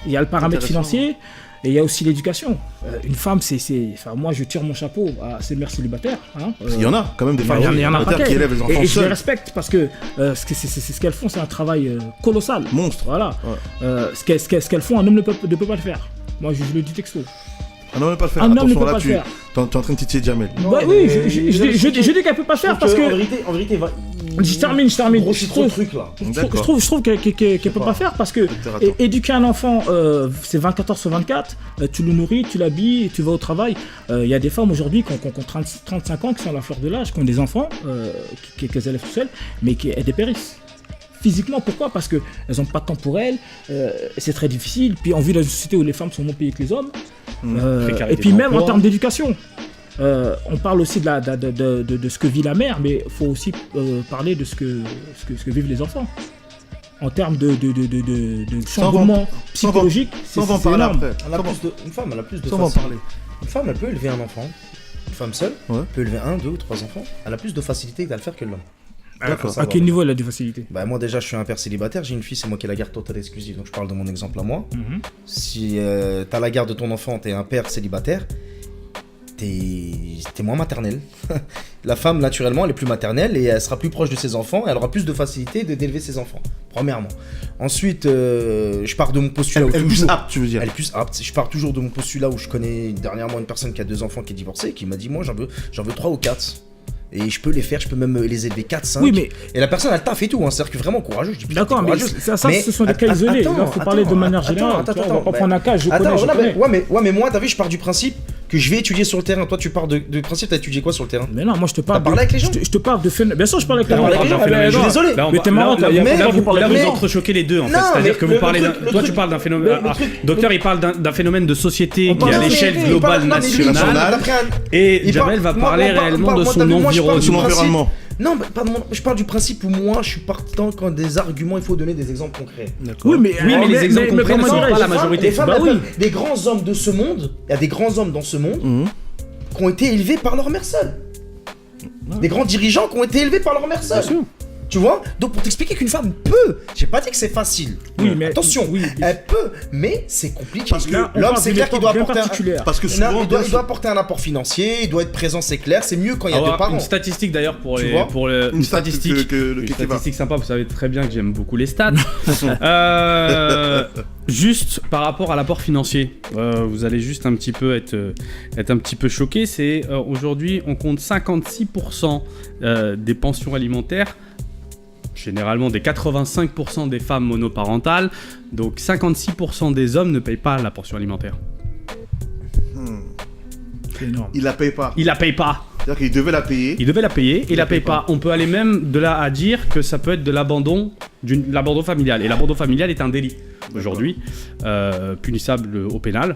Il y a le paramètre financier. Et il y a aussi l'éducation. Une femme, enfin, moi, je tire mon chapeau à ces mères célibataires. Il y en a quand même des femmes célibataires qui élèvent les enfants et seuls. je les respecte parce que ce qu'elles font, c'est un travail colossal. Monstre. Voilà. Ouais. Ce qu'elles font, un homme ne peut pas le faire. Moi, je le dis texto. Un homme ne peut pas le faire. Un homme ne peut pas le faire. Tu es en train de titiller Jamel. Bah oui, je dis qu'elle peut pas le faire parce que. En vérité, je termine. Je trouve truc là. Je trouve qu'elle peut pas faire parce que éduquer un enfant, c'est 24 sur 24. Tu le nourris, tu l'habilles, tu vas au travail. Il y a des femmes aujourd'hui qui ont 35 ans, qui sont à la fleur de l'âge, qui ont des enfants, qu'elles élèvent tout seules, mais elles dépérissent. Physiquement, pourquoi? Parce qu'elles n'ont pas de temps pour elles, c'est très difficile. Puis on vit dans une société où les femmes sont moins payées que les hommes. Et puis même en termes d'éducation. On parle aussi de ce que vit la mère, mais il faut aussi parler de ce que vivent les enfants. En termes de changement psychologique, c'est énorme. Une femme, elle a plus de facilité. Une femme, elle peut élever un enfant. Une femme seule peut élever 1, 2 ou 3 enfants. Elle a plus de facilité à le faire que l'homme. D'accord. À quel niveau elle a de facilité? Moi déjà je suis un père célibataire, j'ai une fille, c'est moi qui ai la garde totale exclusive, donc je parle de mon exemple à moi. Si t'as la garde de ton enfant, t'es un père célibataire, t'es moins maternel. La femme naturellement elle est plus maternelle et elle sera plus proche de ses enfants et elle aura plus de facilité d'élever ses enfants, premièrement. Ensuite je pars de mon postulat elle est plus apte, tu veux dire. Elle est plus apte, je pars toujours de mon postulat où je connais dernièrement une personne qui a 2 enfants qui est divorcée, qui m'a dit moi j'en veux 3 ou 4. Et je peux les faire, je peux même les élever 4, 5. Oui, mais... Et la personne, elle taffe et tout, hein. C'est-à-dire que vraiment courageux. Je dis, d'accord, mais ce sont des cas isolés. Là, il faut parler de manière générale. On va pas prendre un cas, je connais. Ouais, mais moi, t'as vu, je pars du principe que je vais étudier sur le terrain. Toi, tu pars du principe, t'as étudié quoi sur le terrain? Mais non, moi, je te parle. T'as parlé avec les gens? Je te parle de phénomène. Bien sûr, je parle avec les gens. Je suis désolé. Mais t'es marrant, là, vous entrechoquez les deux, en fait. C'est-à-dire que vous parlez. Toi, tu parles d'un phénomène. Docteur, il parle d'un phénomène de société qui est à l'échelle globale nationale. Et Jamel va parler réellement de son environnement. Non, je parle du principe où moi je suis partant quand des arguments, il faut donner des exemples concrets. Oui, mais les exemples concrets ne sont pas la majorité. Des grands hommes de ce monde, il y a des grands hommes dans ce monde qui ont été élevés par leur mère seule. Des grands dirigeants qui ont été élevés par leur mère seule. Tu vois? Donc pour t'expliquer qu'une femme peut, j'ai pas dit que c'est facile. Oui, mais attention, elle peut, mais c'est compliqué. Parce que l'homme, c'est clair qu'il doit apporter il doit apporter un apport financier, il doit être présent, c'est clair. C'est mieux quand il y a 2 parents. Une statistique d'ailleurs une statistique sympa. Vous savez très bien que j'aime beaucoup les stats. Juste par rapport à l'apport financier, vous allez juste un petit peu être un petit peu choqué. C'est aujourd'hui, on compte 56% des pensions alimentaires. Généralement des 85% des femmes monoparentales, donc 56% des hommes ne payent pas la pension alimentaire. C'est énorme. Il la paye pas. C'est-à-dire qu'il devait la payer. Il la paye pas. On peut aller même de là à dire que ça peut être de l'abandon familial. Et l'abandon familial est un délit aujourd'hui, punissable au pénal,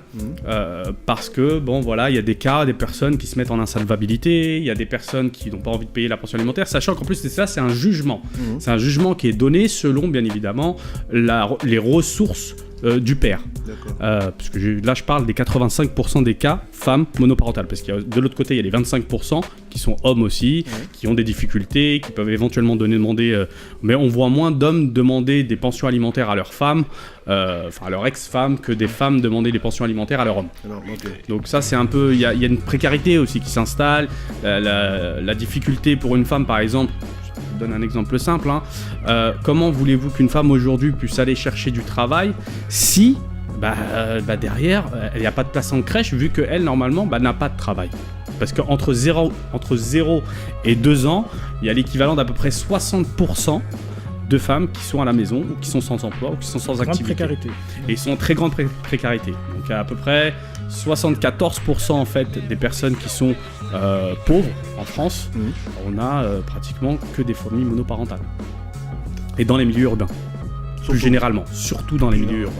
parce que il y a des cas, des personnes qui se mettent en insolvabilité, il y a des personnes qui n'ont pas envie de payer la pension alimentaire, sachant qu'en plus c'est un jugement. C'est un jugement qui est donné selon bien évidemment les ressources du père. Parce que là, je parle des 85% des cas femmes monoparentales. Parce qu'il y a, de l'autre côté, il y a les 25% qui sont hommes aussi, qui ont des difficultés, qui peuvent éventuellement demander... mais on voit moins d'hommes demander des pensions alimentaires à leurs femmes, à leur ex-femme, que des femmes demander des pensions alimentaires à leur homme. Donc ça, c'est un peu... Il y a une précarité aussi qui s'installe. La difficulté pour une femme, par exemple... Je donne un exemple simple. Comment voulez-vous qu'une femme aujourd'hui puisse aller chercher du travail si derrière, il n'y a pas de place en crèche, vu qu'elle, normalement, n'a pas de travail. Parce qu'entre 0 et 2 ans, il y a l'équivalent d'à peu près 60% de femmes qui sont à la maison, ou qui sont sans emploi, ou qui sont sans activité. Précarité. Et ils sont en très grande précarité. Donc à peu près 74% en fait des personnes qui sont pauvres en France, on a pratiquement que des familles monoparentales. Et dans les milieux urbains, plus généralement, surtout dans les milieux urbains.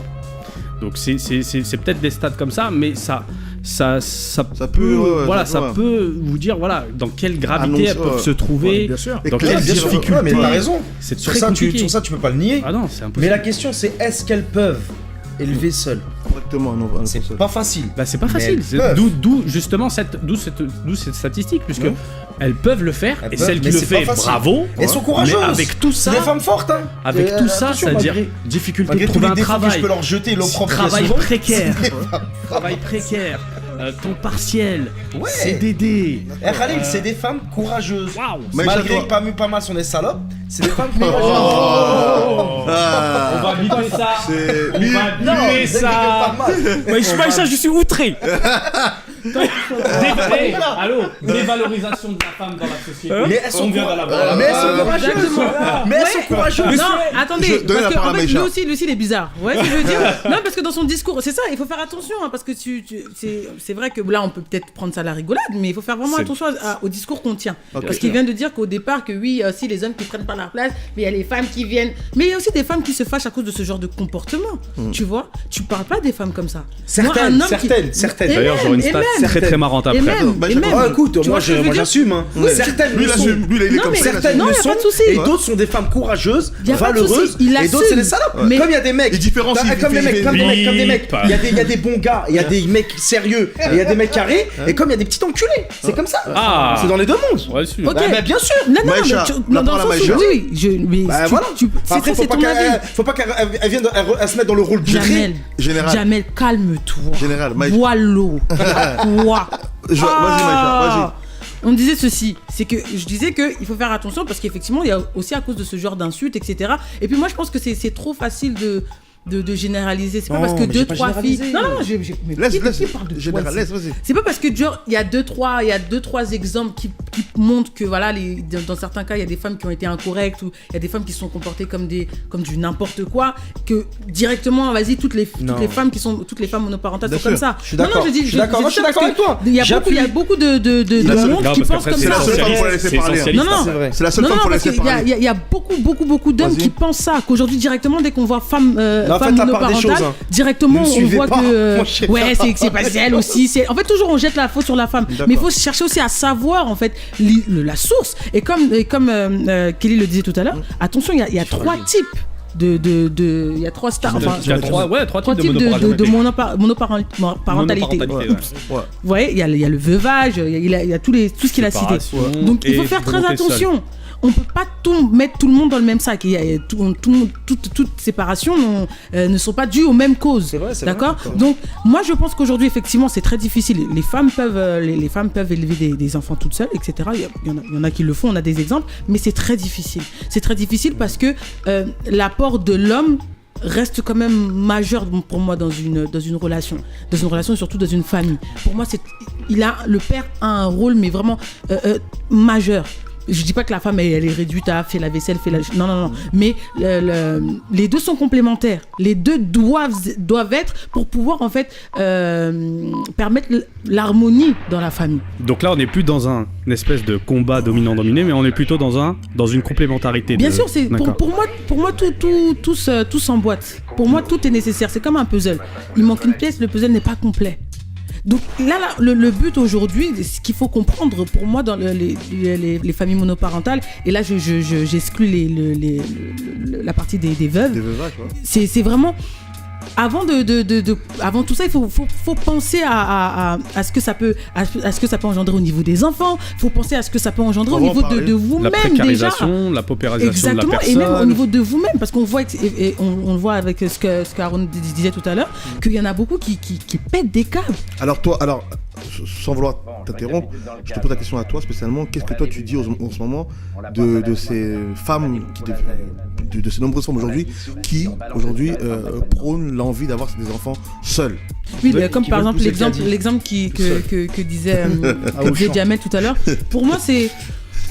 Donc c'est peut-être des stats comme ça, mais ça peut peut vous dire dans quelle gravité elles peuvent se trouver, dans quelle difficulté. Mais t'as raison. C'est sur ça tu peux pas le nier. Ah non, c'est impossible. Mais la question c'est, est-ce qu'elles peuvent élever seules? Correctement, non. C'est pas facile. C'est pas facile. D'où justement cette statistique, puisque elles peuvent le faire, et celles qui le font, bravo. Elles sont courageuses. Mais avec tout ça, c'est des femmes fortes. Avec tout ça, c'est-à-dire difficulté de trouver un travail, je peux leur jeter l'opprobre, travail précaire, temps partiel, CDD. Khalil, c'est des femmes courageuses. Malgré que pas mal sont des salopes, c'est des femmes courageuses. On va biper ça. Maïcha, je suis outré. Dévalorisation de la femme dans la société. Mais elles sont courageuses. Non, attendez, parce que en fait, lui aussi il est bizarre. Ouais, ce que je veux dire. Non, parce que dans son discours, c'est ça, il faut faire attention, parce que c'est vrai que là on peut peut-être prendre ça à la rigolade, mais il faut faire vraiment attention au discours qu'on tient. Parce qu'il vient de dire qu'au départ que oui, aussi les hommes qui prennent pas leur place, mais il y a les femmes qui viennent. Mais il y a aussi des femmes qui se fâchent à cause de ce genre de comportement. Tu vois, tu parles pas des femmes comme ça. Certaines. D'ailleurs, j'aurais une stat très marrante après. Écoute, moi j'assume. Certaines le sont. Lui, il est comme ça. Certaines le sont. Et d'autres sont des femmes courageuses, valeureuses. Et d'autres c'est des salopes. Comme il y a des mecs. Comme des mecs. Il y a des bons gars, il y a des mecs sérieux, et il y a des mecs carrés. Et comme il y a des petits enculés. C'est comme ça. C'est dans les deux mondes. Ok, bien sûr. Non, dans le sens où oui, voilà. Après, faut pas qu'elle vienne se mettre dans le rôle du Jamel, calme-toi. Général, bois l'eau. Quoi? Vas-y, Maïcha, on disait ceci, c'est que je disais qu'il faut faire attention parce qu'effectivement, il y a aussi à cause de ce genre d'insultes, etc. Et puis moi, je pense que c'est trop facile de généraliser. C'est pas parce que 2-3 filles. Non, laisse, vas-y. C'est pas parce que genre il y a 2-3 exemples qui montrent que voilà, dans certains cas il y a des femmes qui ont été incorrectes ou il y a des femmes qui se sont comportées comme du n'importe quoi, que directement toutes les femmes monoparentales sont comme ça. Je suis d'accord. Je suis d'accord avec toi. Il y a beaucoup de monde qui pensent comme ça. C'est la seule femme pour la laisser parler. Non, c'est la seule femme pour la laisser parler. Il y a beaucoup d'hommes qui pensent ça, qu'aujourd'hui directement dès qu'on voit femme monoparentale, directement on voit que c'est parce qu'elle aussi. En fait, toujours on jette la faute sur la femme, mais il faut chercher aussi à savoir en fait la source. Et comme Kelly le disait tout à l'heure, attention, il y a 3 types il y a 3 stars. Il y a 3 types de monoparentalité. Vous voyez, il y a le veuvage, il y a tout ce qu'il a cité. Donc il faut faire très attention. On peut pas mettre tout le monde dans le même sac. Toutes séparation ne sont pas dues aux mêmes causes. C'est vrai, d'accord. Donc moi je pense qu'aujourd'hui effectivement c'est très difficile. Les femmes peuvent élever des enfants toutes seules, etc. Il y en a qui le font, on a des exemples, mais c'est très difficile. C'est très difficile parce que l'apport de l'homme reste quand même majeur pour moi dans une relation, surtout dans une famille. Pour moi le père a un rôle mais vraiment majeur. Je dis pas que la femme elle est réduite à faire la vaisselle, non. Mais les deux sont complémentaires. Les deux doivent être pour pouvoir en fait permettre l'harmonie dans la famille. Donc là, on n'est plus dans une espèce de combat dominant-dominé, mais on est plutôt dans une complémentarité. Bien sûr, c'est pour moi tout s'emboîte. Pour moi, tout est nécessaire. C'est comme un puzzle. Il manque une pièce, le puzzle n'est pas complet. Donc là, le but aujourd'hui, ce qu'il faut comprendre pour moi dans les familles monoparentales, et là j'exclus la partie des veuves, c'est vraiment avant avant tout ça, il faut penser à ce que ça peut engendrer au niveau des enfants. Il faut penser à ce que ça peut engendrer au niveau de vous-même, la précarisation, déjà. La paupérisation exactement, de la personne. Et même au niveau de vous-même, parce qu'on voit, et on le voit avec ce qu'Aaron disait tout à l'heure, qu'il y en a beaucoup qui pètent des câbles. Alors toi, sans vouloir t'interrompre, je te pose la question à toi spécialement. Qu'est-ce que toi tu dis en ce moment de ces femmes, de ces nombreuses femmes aujourd'hui qui prônent l'envie d'avoir des enfants seuls? Oui, comme par exemple l'exemple que disait Jamel tout à l'heure. Pour moi, c'est...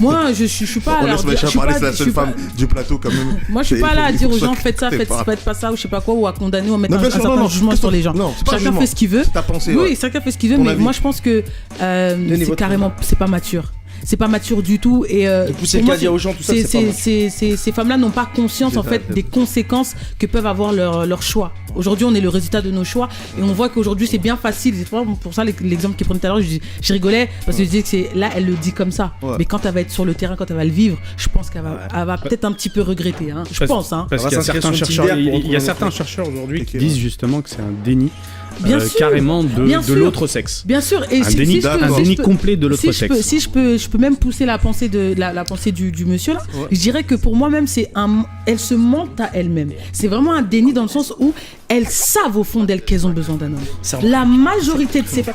Moi, je suis pas là. C'est la seule femme du plateau quand même. Moi, je suis pas là à dire aux gens faites pas ça ou je sais pas quoi, ou à condamner ou à mettre un certain jugement sur les gens. Chacun fait ce qu'il veut. Oui, chacun fait ce qu'il veut, mais moi je pense que c'est carrément, c'est pas mature. C'est pas mature du tout et pousser le caddie aux gens, tout ça, ces femmes-là n'ont pas conscience en fait des conséquences que peuvent avoir leur choix. Aujourd'hui, on est le résultat de nos choix et on voit qu'aujourd'hui c'est bien facile. C'est pour ça l'exemple qu'elle prenait tout à l'heure, je rigolais parce que je disais que c'est là elle le dit comme ça. Ouais. Mais quand elle va être sur le terrain, quand elle va le vivre, je pense qu'elle va peut-être un petit peu regretter. Hein. Je pense. Parce qu'il y a certains chercheurs aujourd'hui qui disent justement que c'est un déni. Carrément de l'autre sexe. Bien sûr, et un déni complet de l'autre sexe. Si je peux même pousser la pensée du monsieur là, je dirais que pour moi-même elle se ment à elle-même. C'est vraiment un déni dans le sens où elles savent au fond d'elles qu'elles ont besoin d'un homme. La majorité de ces femmes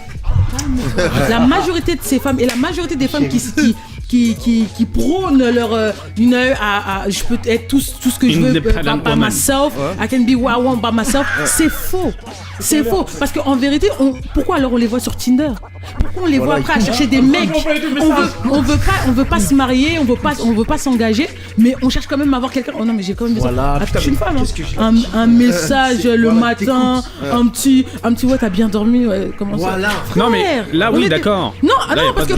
et la majorité des femmes qui prônent leur je peux être tout ce que je veux by myself, I can be what I want by myself. C'est faux. C'est faux parce qu'en vérité, pourquoi alors on les voit sur Tinder? Pourquoi on les voit après à chercher des mecs? On veut pas se marier, on veut pas s'engager, mais on cherche quand même à avoir quelqu'un. Oh non, mais j'ai quand même besoin. Je suis une femme. Un message le matin, un petit ouais, t'as bien dormi, ouais, comment ça? Non mais là oui, d'accord. Non, parce que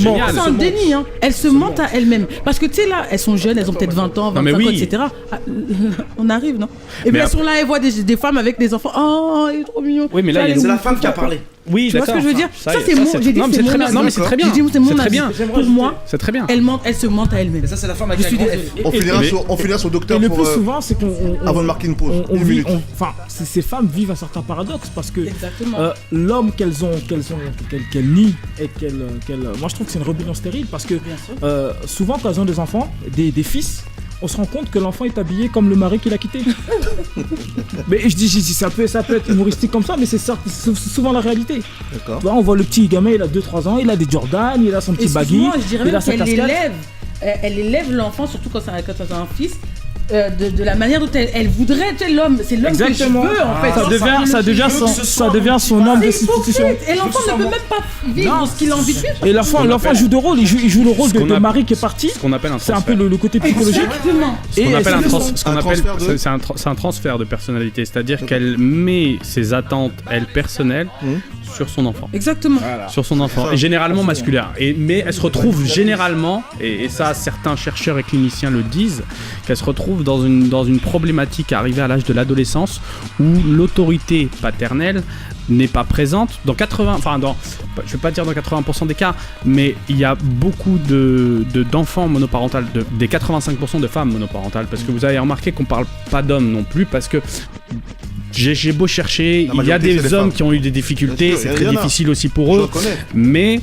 pour moi c'est un déni. Elles se mentent à elles-mêmes parce que tu sais là, elles sont jeunes, elles ont peut-être 20 ans, 25 ans, etc. On arrive, non? Et puis elles sont là, elles voient des femmes avec des enfants. Oh, il est trop mignon. Oui, mais là, c'est la femme qui a parlé. Oui, tu vois ce que je veux dire? Ça c'est mon. J'ai dit non, mais c'est très bien. Non, mais c'est très bien. J'ai dit c'est mon avis. Pour moi, c'est très bien. Elles se mentent à elles-mêmes. Et ça c'est la femme avec la grande. On finira sur le docteur. Et le plus souvent, c'est qu'on avant de marquer une pause. Enfin, ces femmes vivent un certain paradoxe parce que l'homme qu'elles nient et moi je trouve que c'est une rébellion stérile parce que souvent quand elles ont des enfants, des fils, on se rend compte que l'enfant est habillé comme le mari qui l'a quitté. Mais je dis ça peut être humoristique comme ça, mais c'est souvent la réalité. D'accord. Là, on voit le petit gamin, il a 2-3 ans, il a des Jordan, il a son petit baggy, je dirais il a sa casquette. Elle élève l'enfant, surtout quand ça a un fils. De la manière dont elle voudrait, l'homme, c'est l'homme que je veux en fait. Ça devient son homme de substitution. Et l'enfant ne peut même pas vivre ce qu'il a envie de vivre. Et l'enfant joue de rôle, il joue le rôle de mari qui est parti. Ce qu'on appelle un transfert. C'est un peu le côté psychologique. Exactement. C'est un transfert de personnalité, c'est-à-dire qu'elle met ses attentes, elle, personnelles, sur son enfant. Exactement. Voilà. Sur son enfant. Et généralement masculin. Mais elle se retrouve généralement, et ça certains chercheurs et cliniciens le disent, qu'elle se retrouve dans une problématique arrivée à l'âge de l'adolescence où l'autorité paternelle n'est pas présente je vais pas dire dans 80% des cas, mais il y a beaucoup d'enfants monoparentales, des 85% de femmes monoparentales, parce que vous avez remarqué qu'on parle pas d'hommes non plus, parce que j'ai beau chercher, il y a des hommes qui ont eu des difficultés, c'est très difficile aussi pour eux, mais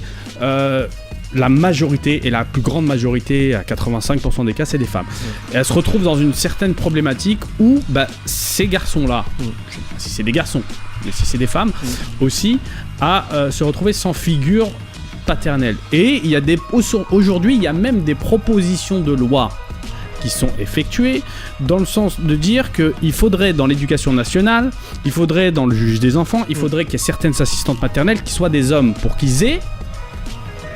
la majorité, et la plus grande majorité, à 85% des cas, c'est des femmes. Et elles se retrouvent dans une certaine problématique où ces garçons-là, je sais pas si c'est des garçons, mais si c'est des femmes aussi, à se retrouver sans figure paternelle. Et aujourd'hui, il y a même des propositions de loi qui sont effectuées dans le sens de dire qu'il faudrait dans l'éducation nationale, il faudrait dans le juge des enfants, il faudrait qu'il y ait certaines assistantes maternelles qui soient des hommes pour qu'ils aient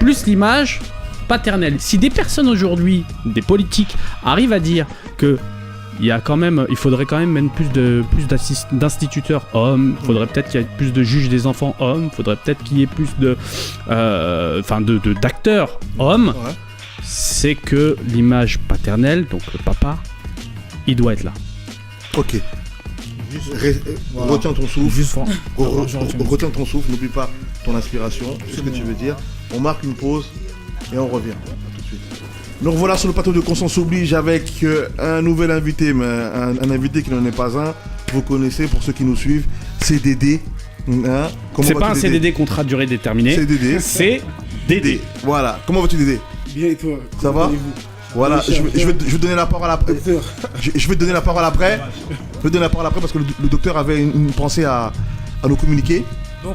plus l'image paternelle. Si des personnes aujourd'hui, des politiques, arrivent à dire que il faudrait quand même plus d'instituteurs hommes, il faudrait peut-être qu'il y ait plus de juges des enfants hommes, il faudrait peut-être qu'il y ait plus d'acteurs hommes, c'est que l'image paternelle, donc le papa, il doit être là. Ok. Retiens ton souffle. Retiens ton souffle, n'oublie pas ton inspiration, ce que tu veux dire. On marque une pause et on revient. Tout de suite. Nous revoilà sur le plateau de Conscience Oblige avec un nouvel invité, mais un invité qui n'en est pas un. vous connaissez, pour ceux qui nous suivent, CDD. Hein, c'est pas un CDD, contrat de durée déterminée. CDD. C'est DD. Voilà. Comment vas-tu, Dédé? Bien et toi? Ça va? Voilà, je vais donner la parole après. Je vais te donner la parole après. Je vais donner la parole après parce que le docteur avait une pensée à nous communiquer. Donc,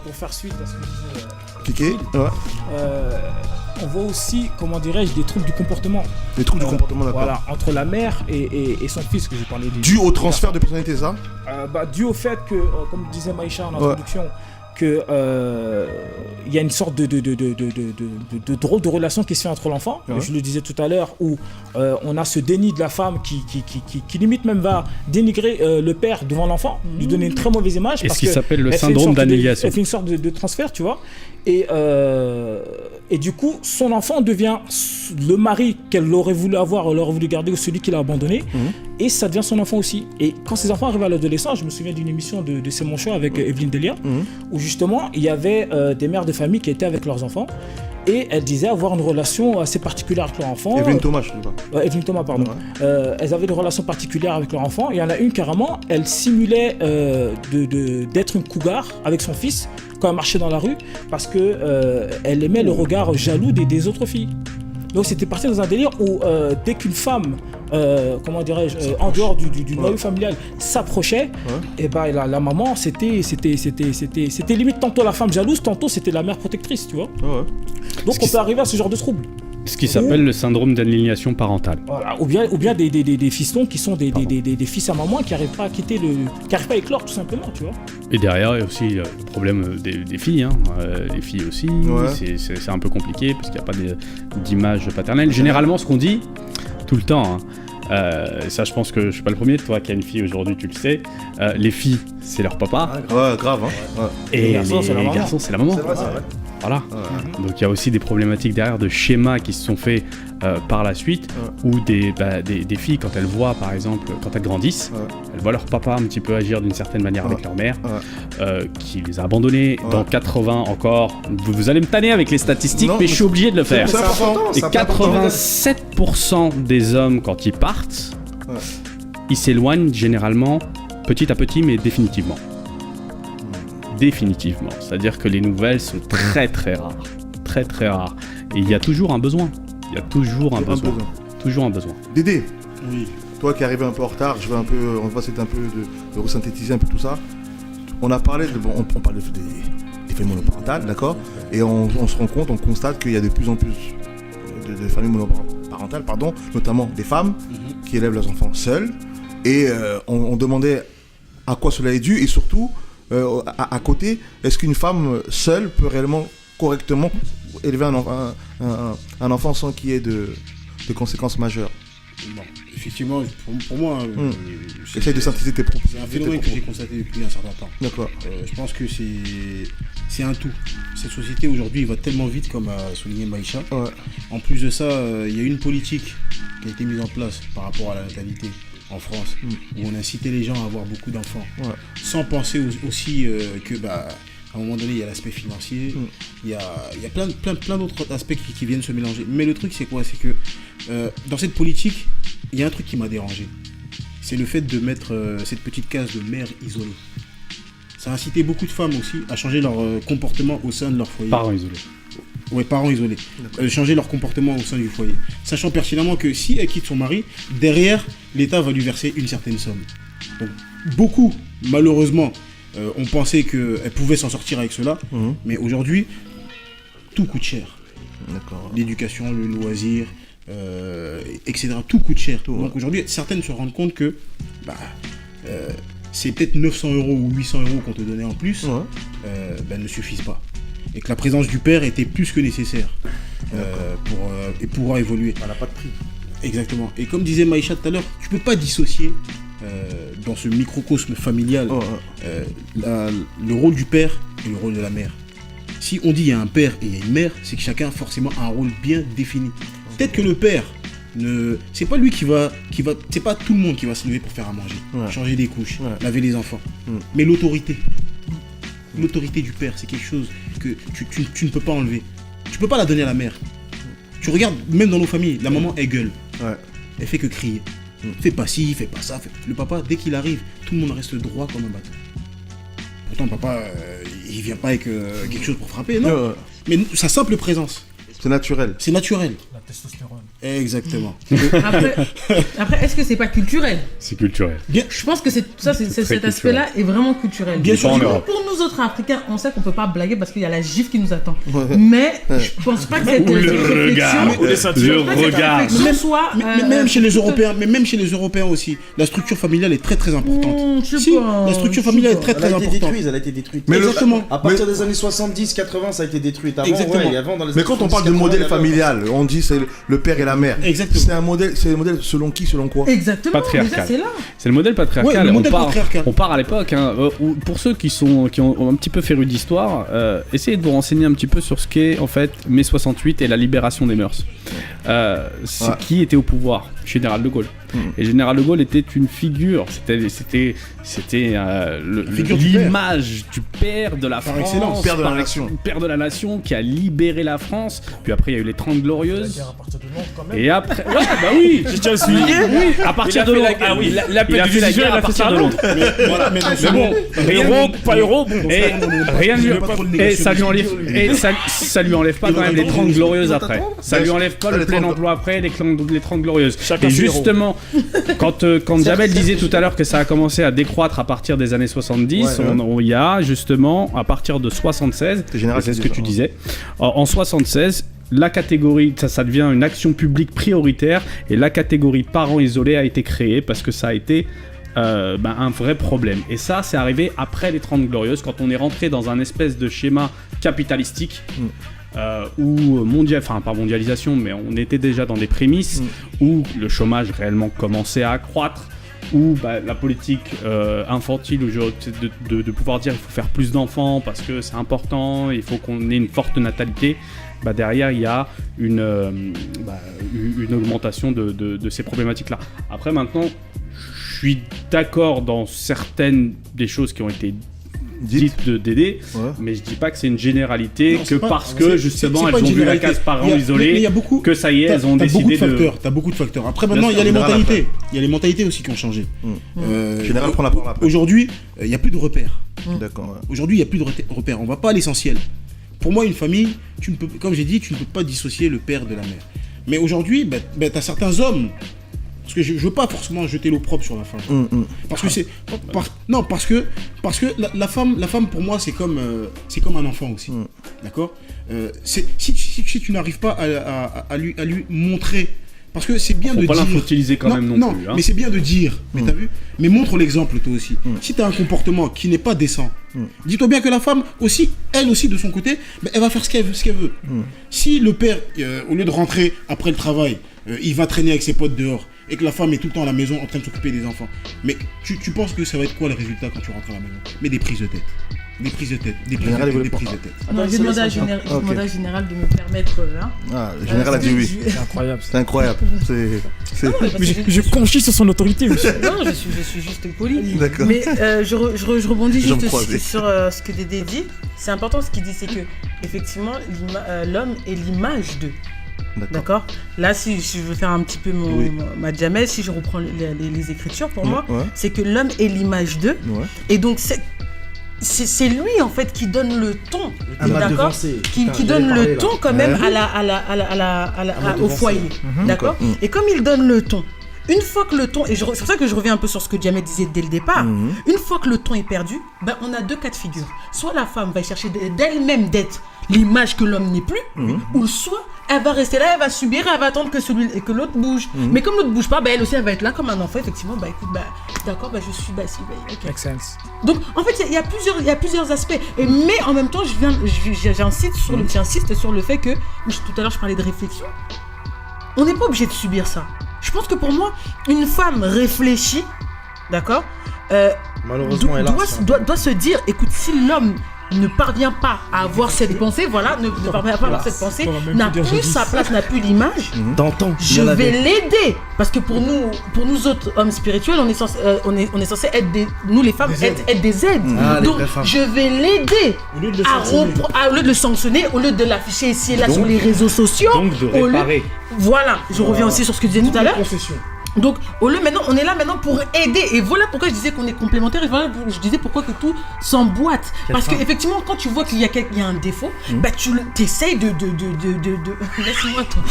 pour faire suite à ce que Kéké, on voit aussi, comment dirais-je, des troubles du comportement. Des troubles du comportement, d'accord. Voilà, entre la mère et son fils, que j'ai parlé. Dû au transfert de personnalité, ça? Dû au fait que, comme disait Maïcha en introduction, que il y a une sorte de drôle de relation qui se fait entre l'enfant. Je le disais tout à l'heure, où on a ce déni de la femme qui limite même va dénigrer le père devant l'enfant, lui donner une très mauvaise image. Et ce qui s'appelle le syndrome d'annihilation. Elle fait une sorte de transfert, tu vois. Et du coup, son enfant devient le mari qu'elle aurait voulu avoir, elle aurait voulu garder, ou celui qui l'a abandonné. Et ça devient son enfant aussi. Et quand ses enfants arrivent à l'adolescence, je me souviens d'une émission de C'est mon choix avec Evelyne Delia, où justement, il y avait des mères de famille qui étaient avec leurs enfants. Et elles disaient avoir une relation assez particulière avec leur enfant. Evelyne Thomas, je sais pas. Evelyne Thomas, pardon. Elles avaient des relations particulières avec leur enfant. Il y en a une carrément, elle simulait d'être une cougar avec son fils quand elle marchait dans la rue, parce que elle aimait le regard jaloux des autres filles. Donc c'était parti dans un délire où dès qu'une femme, comment dirais-je, en dehors du noyau familial s'approchait, et ben la maman c'était limite tantôt la femme jalouse, tantôt c'était la mère protectrice, tu vois. Donc on peut arriver à ce genre de trouble. Ce qui s'appelle le syndrome d'aliénation parentale. Voilà. Ou bien des fistons qui sont des fils à maman qui n'arrivent pas à qui n'arrivent pas à éclore tout simplement, tu vois. Et derrière, il y a aussi le problème des filles. Les filles aussi, c'est un peu compliqué parce qu'il n'y a pas d'image paternelle. Généralement, ce qu'on dit tout le temps, ça je pense que je ne suis pas le premier, toi qui as une fille aujourd'hui, tu le sais, les filles, c'est leur papa. Ouais, grave. Et les garçons, c'est la maman. C'est vrai. Voilà. Donc il y a aussi des problématiques derrière de schémas qui se sont faits par la suite, où des filles, quand elles voient par exemple, quand elles grandissent, elles voient leur papa un petit peu agir d'une certaine manière avec leur mère, qui les a abandonnés. Dans 80 encore, vous allez me tanner avec les statistiques, mais je suis obligé de le faire. Et 87% des hommes, quand ils partent, ils s'éloignent généralement petit à petit, mais définitivement. Définitivement. C'est-à-dire que les nouvelles sont très très rares. Très très rares. Et il y a toujours un besoin. Il y a toujours un besoin. Toujours un besoin. Dédé, oui. Toi qui arrives un peu en retard, on va essayer un peu de resynthétiser un peu tout ça. On a parlé on parle des familles monoparentales, d'accord. Et on se rend compte, on constate qu'il y a de plus en plus de familles monoparentales, notamment des femmes qui élèvent leurs enfants seules. Et on demandait à quoi cela est dû et surtout, à côté, est-ce qu'une femme seule peut réellement correctement élever un enfant sans qu'il y ait de conséquences majeures? Bon, effectivement, pour moi, essaye de synthétiser tes propos. C'est un phénomène que j'ai constaté depuis un certain temps. D'accord. Je pense que c'est un tout. Cette société aujourd'hui va tellement vite, comme a souligné Maïcha. En plus de ça, il y a une politique qui a été mise en place par rapport à la natalité en France, où on incitait les gens à avoir beaucoup d'enfants, sans penser aussi que à un moment donné il y a l'aspect financier, il y a plein d'autres aspects qui viennent se mélanger. Mais le truc c'est quoi? C'est que dans cette politique, il y a un truc qui m'a dérangé. C'est le fait de mettre cette petite case de mère isolée. Ça a incité beaucoup de femmes aussi à changer leur comportement au sein de leur foyer. Parents isolés. Ouais, parents isolés. Changer leur comportement au sein du foyer. Sachant pertinemment que si elle quitte son mari, derrière, l'État va lui verser une certaine somme. Donc, beaucoup, malheureusement, ont pensé qu'elle pouvait s'en sortir avec cela. Mais aujourd'hui, tout coûte cher. D'accord. L'éducation, le loisir, etc. Tout coûte cher. Donc aujourd'hui, certaines se rendent compte que c'est peut-être 900 € ou 800 € qu'on te donnait en plus, ne suffisent pas. Et que la présence du père était plus que nécessaire pour pouvoir évoluer. Elle n'a pas de prix. Exactement. Et comme disait Maïcha tout à l'heure, tu peux pas dissocier dans ce microcosme familial le rôle du père et le rôle de la mère. Si on dit il y a un père et il y a une mère, c'est que chacun forcément a un rôle bien défini. Peut-être que le père, c'est pas lui qui va, c'est pas tout le monde qui va se lever pour faire à manger, changer des couches, laver les enfants. Mais l'autorité du père, c'est quelque chose que tu ne peux pas enlever. Tu peux pas la donner à la mère. Tu regardes, même dans nos familles, la maman, elle gueule. Elle fait que crier. Fais pas ci, fais pas ça. Le papa, dès qu'il arrive, tout le monde reste droit comme un bateau. Pourtant, papa, il vient pas avec quelque chose pour frapper, non. Mais sa simple présence. C'est naturel. C'est naturel. La testostérone. Exactement. Après, est-ce que c'est pas culturel? C'est culturel. Je pense que cet aspect-là est vraiment culturel. Bien sûr. Pour nous autres Africains, on sait qu'on peut pas blaguer parce qu'il y a la gifle qui nous attend. Mais je pense pas que cette réflexion soit... Même chez les Européens aussi, la structure familiale est très très importante. La structure familiale est très très importante. Elle a été détruite. Mais exactement. À partir des années 70, 80, ça a été détruite. Exactement. Mais quand on parle de modèle familial, on dit c'est le père et la mère. Exactement. C'est un modèle selon qui, selon quoi? Exactement. Patriarcal. C'est là. C'est le modèle patriarcal. Ouais, le modèle patriarcal. On part à l'époque. Où, pour ceux qui ont un petit peu féru d'histoire, essayez de vous renseigner un petit peu sur ce qu'est en fait mai 68 et la libération des mœurs. Qui était au pouvoir? Général de Gaulle. Et Général de Gaulle était une figure. C'était l'image du père de la France, par excellence, père de la nation. Père de la nation qui a libéré la France. Puis après, il y a eu les 30 Glorieuses. À partir de Londres, quand même. Et après, ouais, bah oui, j'ai déjà souligné. Oui, à partir de Londres. Ah oui, il a fait la guerre à partir de Londres. Mais bon, héros, pas héros, bon. Et rien ne lui. Et ça lui enlève pas quand même les 30 Glorieuses après. Ça lui enlève pas le plein emploi après, les 30 Glorieuses. Et justement, quand Jamel disait tout à l'heure que ça a commencé à décroître à partir des années 70, il y a justement à partir de 76, c'est ce que tu disais, en 76, la catégorie, ça devient une action publique prioritaire et la catégorie parents isolés a été créée parce que ça a été un vrai problème. Et ça, c'est arrivé après les 30 Glorieuses, quand on est rentré dans un espèce de schéma capitalistique. Où pas mondialisation, mais on était déjà dans des prémices où le chômage réellement commençait à accroître, où la politique infantile, de pouvoir dire il faut faire plus d'enfants parce que c'est important, il faut qu'on ait une forte natalité, derrière il y a une augmentation de ces problématiques-là. Après maintenant, je suis d'accord dans certaines des choses qui ont été dites de Dédé, mais je dis pas que c'est une généralité, parce que justement elles ont vu la case parents isolés, que ça y est, elles ont décidé de... T'as beaucoup de facteurs. Après maintenant, il y a les mentalités. Il y a les mentalités aussi qui ont changé. Général prend la parole après. Aujourd'hui, il n'y a plus de repères. D'accord. Aujourd'hui, il n'y a plus de repères. On va pas à l'essentiel. Pour moi, une famille, comme j'ai dit, tu ne peux pas dissocier le père de la mère. Mais aujourd'hui, t'as certains hommes. Parce que je veux pas forcément jeter l'eau propre sur la femme. Parce que parce que la femme pour moi c'est comme un enfant aussi. D'accord. Si tu n'arrives pas à lui montrer, parce que c'est bien de dire. Faut pas l'infantiliser quand même non plus. Mais c'est bien de dire. Mais t'as vu. Mais montre l'exemple toi aussi. Si t'as un comportement qui n'est pas décent, dis-toi bien que la femme aussi, elle aussi de son côté, elle va faire ce qu'elle veut. Si le père, au lieu de rentrer après le travail, il va traîner avec ses potes dehors, et que la femme est tout le temps à la maison en train de s'occuper des enfants. Mais tu penses que ça va être quoi le résultat quand tu rentres à la maison? Mais des prises de tête. Des prises de tête. Non, j'ai demandé à Général de me permettre... le Général a dit oui. C'est incroyable. C'est incroyable. Je conchis sur son autorité, monsieur. Non, je suis juste poli. D'accord. Mais je rebondis juste sur ce que Dédé dit. C'est important ce qu'il dit, c'est que effectivement l'homme est l'image d'eux. D'accord. Là, si je veux faire un petit peu ma Jamel, si je reprends les écritures, pour moi, c'est que l'homme est l'image d'eux. Et donc, c'est lui, en fait, qui donne le ton, d'accord, qui donne le ton quand même au foyer, d'accord. Et comme il donne le ton, une fois que le ton, et c'est pour ça que je reviens un peu sur ce que Jamel disait dès le départ, une fois que le ton est perdu, on a deux cas de figure. Soit la femme va chercher d'elle-même d'être l'image que l'homme n'est plus, ou soit elle va rester là, elle va subir, elle va attendre que l'autre bouge. Mais comme l'autre bouge pas, elle aussi elle va être là comme un enfant, effectivement, écoute, d'accord, je suis ok. Make sense. Donc en fait il y a plusieurs aspects. Mais en même temps j'insiste sur le fait que, tout à l'heure je parlais de réflexion, on n'est pas obligé de subir ça. Je pense que pour moi, une femme réfléchie, d'accord, malheureusement doit se dire, écoute, si l'homme ne parvient pas à avoir cette pensée, ne parvient pas à avoir cette pensée, n'a plus sa place, n'a plus l'image, je vais l'aider. Parce que pour nous autres hommes spirituels, on est censé être nous les femmes, être des aides. Donc je vais l'aider au lieu de le sanctionner, au lieu de l'afficher ici et là sur les réseaux sociaux. Donc de réparer. Voilà, je reviens aussi sur ce que tu disais tout à l'heure. Donc, au lieu maintenant, on est là maintenant pour aider. Et voilà pourquoi je disais qu'on est complémentaires. Et voilà pourquoi je disais pourquoi que tout s'emboîte. Parce qu'effectivement, quand tu vois qu'il y a un défaut, bah tu essayes de... Laisse-moi toi.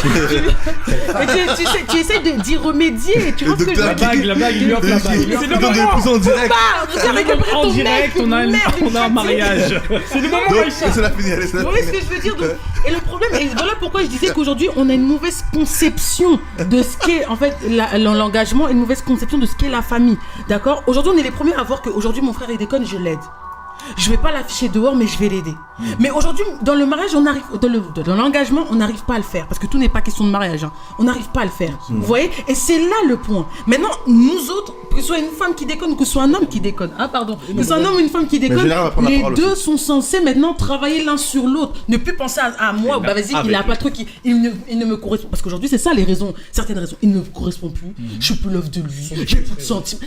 tu essayes d'y remédier. Tu vois ce que je veux dire? La bague, il lui offre la bague. C'est le moment en direct. En direct, on a un mariage. C'est le moment. C'est la finale. Vous voyez ce que je veux dire? Et le problème, et voilà pourquoi je disais qu'aujourd'hui, on a une mauvaise conception de ce qu'est en fait l'engagement, une mauvaise conception de ce qu'est la famille. D'accord? Aujourd'hui, on est les premiers à voir qu'aujourd'hui, mon frère il déconne, je l'aide. Je vais pas l'afficher dehors, mais je vais l'aider. Mais aujourd'hui, dans le mariage, on arrive, dans l'engagement, on n'arrive pas à le faire. Parce que tout n'est pas question de mariage. Hein. On n'arrive pas à le faire. Vous voyez? Et c'est là le point. Maintenant, nous autres, que ce soit une femme qui déconne, que ce soit un homme qui déconne. Ah, pardon. Que ce soit un homme ou une femme qui déconne, les deux sont censés maintenant travailler l'un sur l'autre. Ne plus penser à moi. Bah, vas-y, il a pas trop qui. Il ne me correspond. Parce qu'aujourd'hui, c'est ça les raisons. Certaines raisons. Il ne me correspond plus. Je suis plus l'œuvre de lui. J'ai plus de sentiments.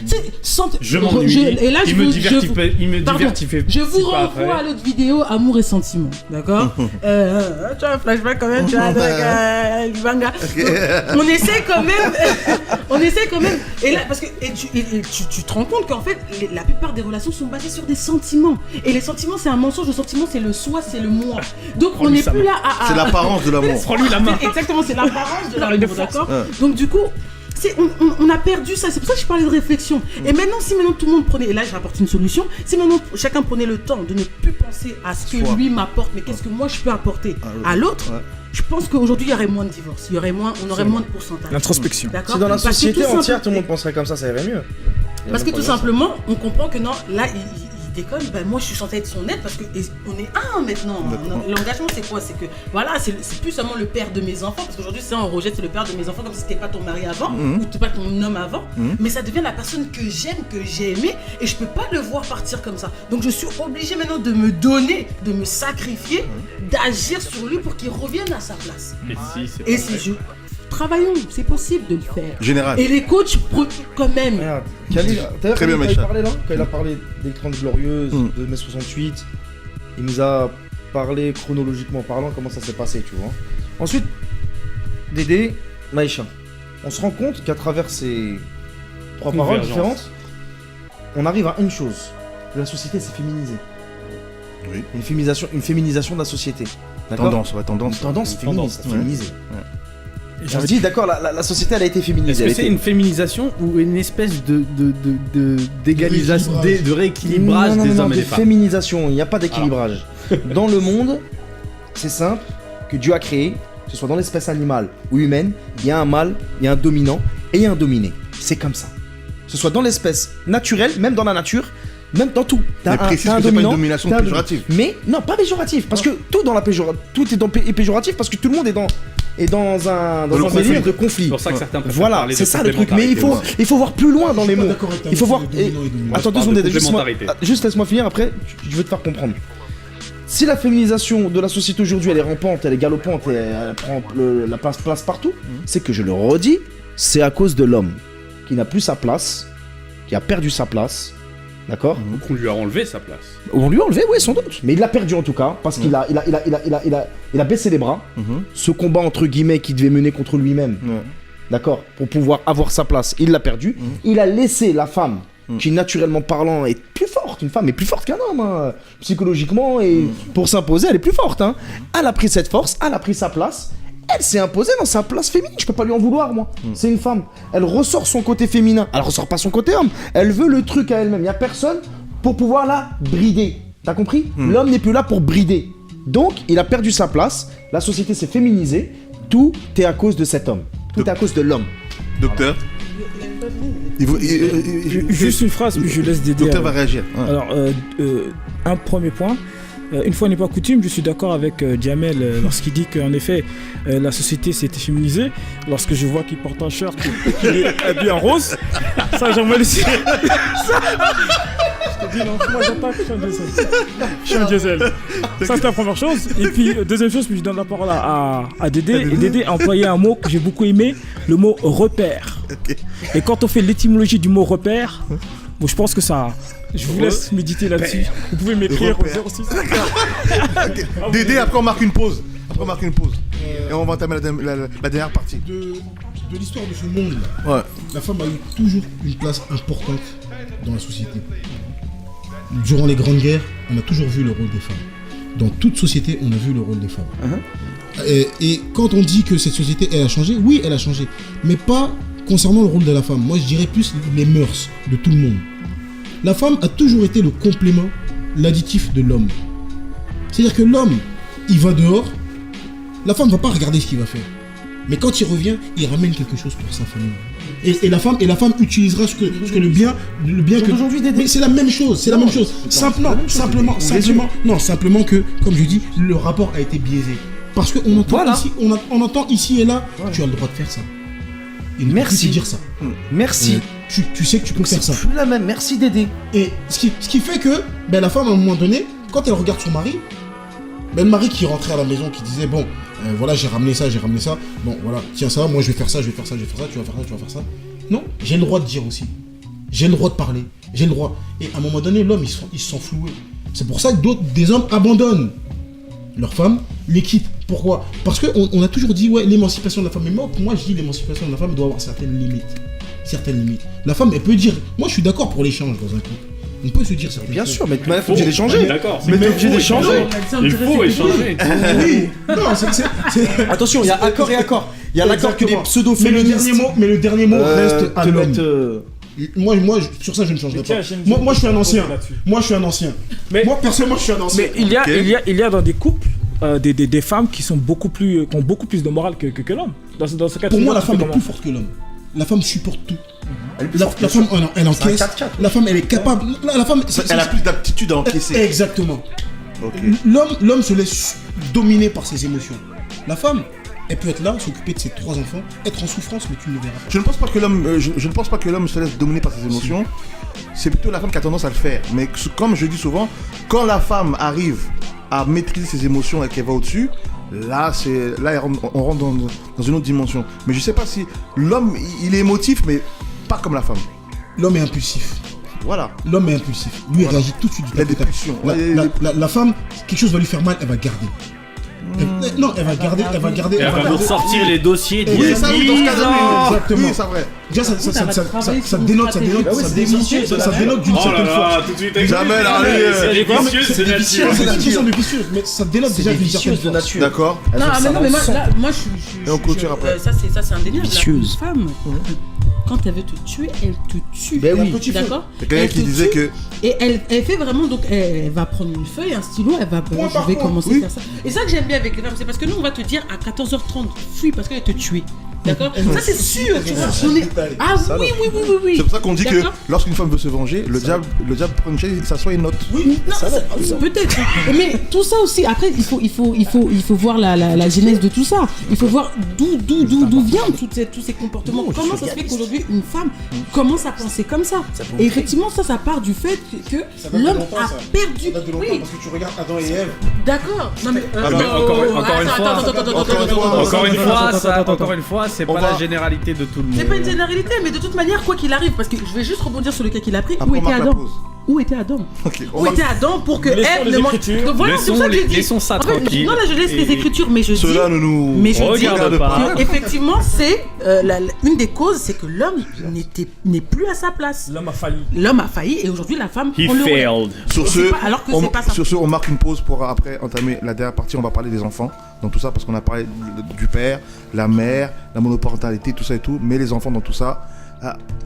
Je m'ennuie. Et là, il me divertit. Je vous renvoie à l'autre vidéo Amour et sentiments, d'accord? Tu as un flashback quand même, tu as avec Libanga. On essaie quand même. Et là, parce que tu te rends compte qu'en fait, la plupart des relations sont basées sur des sentiments. Et les sentiments, c'est un mensonge. Le sentiment, c'est le soi, c'est le moi. Donc on n'est plus là à. C'est l'apparence de l'amour. Prends-lui la main. Exactement, c'est l'apparence de l'amour, d'accord? Donc du coup. On a perdu ça, c'est pour ça que je parlais de réflexion. Et maintenant, si maintenant tout le monde prenait, et là je rapporte une solution, si maintenant chacun prenait le temps de ne plus penser à ce que lui m'apporte, mais qu'est-ce que moi je peux apporter à l'autre, je pense qu'aujourd'hui il y aurait moins de divorces, on aurait moins de pourcentage. L'introspection. Si dans la société entière tout le monde penserait comme ça irait mieux. Parce que tout simplement, on comprend que non, là il déconne, ben moi je suis censée être son aide parce que on est un maintenant. L'engagement c'est quoi? C'est que voilà, c'est plus seulement le père de mes enfants, parce qu'aujourd'hui c'est on rejette, c'est le père de mes enfants comme si c'était pas ton mari avant ou t'es pas ton homme avant, mais ça devient la personne que j'aime, que j'ai aimée, et je peux pas le voir partir comme ça. Donc je suis obligée maintenant de me donner, de me sacrifier, d'agir sur lui pour qu'il revienne à sa place. Et si je travaillons, c'est possible de le faire. Général. Et les coachs, quand même. Regarde, Khalil, très bien, Maïcha. Quand il a parlé des 30 glorieuses de mai 68, il nous a parlé chronologiquement parlant comment ça s'est passé, tu vois. Ensuite, Dédé, Maïcha. On se rend compte qu'à travers ces trois paroles différentes, on arrive à une chose. La société s'est féminisée. Oui. Une féminisation de la société. Tendance. Tendance féministe, féminisée. Ouais. Je dis d'accord, la société elle a été féminisée. Est-ce que c'est une féminisation ou une espèce d'égalisation, de rééquilibrage des hommes et des femmes? Féminisation, il n'y a pas d'équilibrage. Dans le monde, c'est simple, que Dieu a créé, que ce soit dans l'espèce animale ou humaine, il y a un mâle, il y a un dominant et il y a un dominé. C'est comme ça. Que ce soit dans l'espèce naturelle, même dans la nature, même dans tout. Mais précise que c'est pas une domination péjorative. Mais non, pas péjorative, parce que tout est péjoratif, parce que tout le monde est dans un délire de conflit. C'est pour ça que certains préfèrent voilà, parler de c'est ça le truc. Mais il faut voir plus loin dans les mots. Il faut voir. Attends 2 secondes, juste laisse-moi finir. Après, je veux te faire comprendre. Si la féminisation de la société aujourd'hui elle est rampante, elle est galopante et elle prend la place partout, c'est que je le redis, c'est à cause de l'homme qui n'a plus sa place, qui a perdu sa place. D'accord. Donc on lui a enlevé sa place. On lui a enlevé, oui, sans doute. Mais il l'a perdu en tout cas, parce qu'il a baissé les bras. Ce combat entre guillemets qu'il devait mener contre lui-même, d'accord, pour pouvoir avoir sa place, il l'a perdu. Il a laissé la femme, qui naturellement parlant est plus forte. Une femme est plus forte qu'un homme, hein, psychologiquement, et pour s'imposer, elle est plus forte. Hein. Elle a pris cette force, elle a pris sa place. Elle s'est imposée dans sa place féminine, je peux pas lui en vouloir moi. C'est une femme, elle ressort son côté féminin, elle ressort pas son côté homme. Elle veut le truc à elle-même, il y a personne pour pouvoir la brider. T'as compris? L'homme n'est plus là pour brider. Donc il a perdu sa place, la société s'est féminisée, tout est à cause de cet homme. Tout est à cause de l'homme. Docteur, juste une phrase, puis je laisse Dédé. Docteur va réagir. Alors, un premier point. Une fois n'est pas coutume, je suis d'accord avec Djamel lorsqu'il dit qu'en effet la société s'est féminisée. Lorsque je vois qu'il porte un shirt et qu'il est habillé en rose, ça j'aimerais le dire. Je te dis non, moi j'attaque, je suis un diesel. Ça c'est la première chose. Et puis deuxième chose, puis je donne la parole à Dédé. Et Dédé a employé un mot que j'ai beaucoup aimé, le mot repère. Et quand on fait l'étymologie du mot repère, bon, je pense que ça... Je vous laisse méditer là-dessus. Vous pouvez m'écrire au 06. Dédé, après on marque une pause. Et on va entamer la dernière partie. De l'histoire de ce monde. Ouais. la femme a eu toujours une place importante dans la société. Durant les grandes guerres, on a toujours vu le rôle des femmes. Dans toute société, on a vu le rôle des femmes. Et quand on dit que cette société, elle a changé, oui, elle a changé. Mais pas concernant le rôle de la femme. Moi, je dirais plus les mœurs de tout le monde. La femme a toujours été le complément, l'additif de l'homme. C'est-à-dire que l'homme, il va dehors, la femme ne va pas regarder ce qu'il va faire. Mais quand il revient, il ramène quelque chose pour sa famille. Et la femme utilisera ce que le bien que aujourd'hui. Mais c'est la même chose, c'est la même chose. Simplement que, comme je dis, le rapport a été biaisé. Parce qu'on entend ici, on entend ici et là, tu as le droit de faire ça. Et merci de dire ça. Merci. Tu sais que tu peux faire ça. C'est plus la même. Merci d'aider. Et ce qui fait que la femme, à un moment donné, quand elle regarde son mari, le mari qui rentrait à la maison, qui disait bon, voilà, j'ai ramené ça, bon, voilà, tiens ça, moi je vais faire ça, tu vas faire ça. Non, j'ai le droit de dire aussi. J'ai le droit de parler. J'ai le droit. Et à un moment donné, l'homme, il se sent floué. C'est pour ça que des hommes abandonnent leur femme, les quittent. Pourquoi ? Parce qu'on a toujours dit, ouais, l'émancipation de la femme. Mais moi, je dis l'émancipation de la femme doit avoir certaines limites. La femme, elle peut dire, moi je suis d'accord pour l'échange dans un couple. On peut se dire ça. Bien sûr, mais il faut d'échanger. D'accord. Mais t'es obligé d'échanger. Il faut échanger. Oui. Non, c'est... Attention, il y a accord et accord. Il y a l'accord que les pseudo-féministes. Mais le dernier mot reste à l'homme. Moi, sur ça, je ne changerai pas. Moi, je suis un ancien. Moi, personnellement, je suis un ancien. Mais il y a dans des couples des femmes qui ont beaucoup plus de morale que l'homme. Dans ce cas, pour moi, la femme est plus forte que l'homme. La femme supporte tout. La femme, elle encaisse. La femme, elle est capable. La femme, elle a plus d'aptitude à encaisser. Exactement. Okay. L'homme se laisse dominer par ses émotions. La femme, elle peut être là, s'occuper de ses 3 enfants, être en souffrance, mais tu ne le verras pas. Je ne pense pas que l'homme se laisse dominer par ses émotions. C'est plutôt la femme qui a tendance à le faire. Mais comme je dis souvent, quand la femme arrive à maîtriser ses émotions et qu'elle va au-dessus, là on rentre dans une autre dimension. Mais je sais pas si l'homme, il est émotif, mais pas comme la femme. L'homme est impulsif. Voilà. L'homme est impulsif. Lui, il réagit tout de suite. Il y a des pulsions. La femme, quelque chose va lui faire mal, elle va garder. Elle va garder. Elle va nous sortir les dossiers d'il y a 10 ans. Exactement. Oui, c'est vrai. Déjà, ça dénote d'une certaine force. tout de suite. Jamais la c'est vicieux, c'est la question de vicieux, mais ça dénote déjà d'une certaine force. nature. D'accord. Non, mais moi, je suis. Et on clôture après. Ça, c'est indéniable. Vicieuse. La femme, quand elle veut te tuer, elle te tue. Ben oui. D'accord. Il y a quelqu'un qui disait que. Et elle fait vraiment, donc elle va prendre une feuille, un stylo, elle va. Je vais commencer à faire ça. Et ça que j'aime bien avec les femmes, c'est parce que nous, on va te dire à 14h30, fuis parce qu'elle te tuer. D'accord. Ça, c'est sûr, tu vois. Ah oui. C'est pour ça qu'on dit que lorsqu'une femme veut se venger, le diable prend une chaise et s'assoit et note. Oui, non, peut-être. Mais tout ça aussi, après, il faut voir la genèse de tout ça. Il faut voir d'où viennent tous ces comportements. Comment ça se fait qu'aujourd'hui, une femme commence à penser comme ça. Et effectivement, ça part du fait que l'homme a perdu. Ça date de longtemps parce que tu regardes Adam et Ève. D'accord. Non mais encore une fois, c'est pas la généralité de tout le monde. C'est pas une généralité, mais de toute manière, quoi qu'il arrive, parce que je vais juste rebondir sur le cas qu'il a pris. Où était Adam ? Où était Adam ? Où était Adam pour que Ève ne mange ? Donc voilà, c'est pour ça que je dis. Laissons ça tranquille. Non, là, je laisse les écritures, mais je dis. Cela ne nous regarde pas. Effectivement, c'est une des causes, c'est que l'homme n'est plus à sa place. L'homme a failli, et aujourd'hui, la femme prend le relais. Sur ce, on marque une pause pour après entamer la dernière partie. On va parler des enfants. Dans tout ça, parce qu'on a parlé du père, la mère, la monoparentalité, tout ça et tout. Mais les enfants dans tout ça,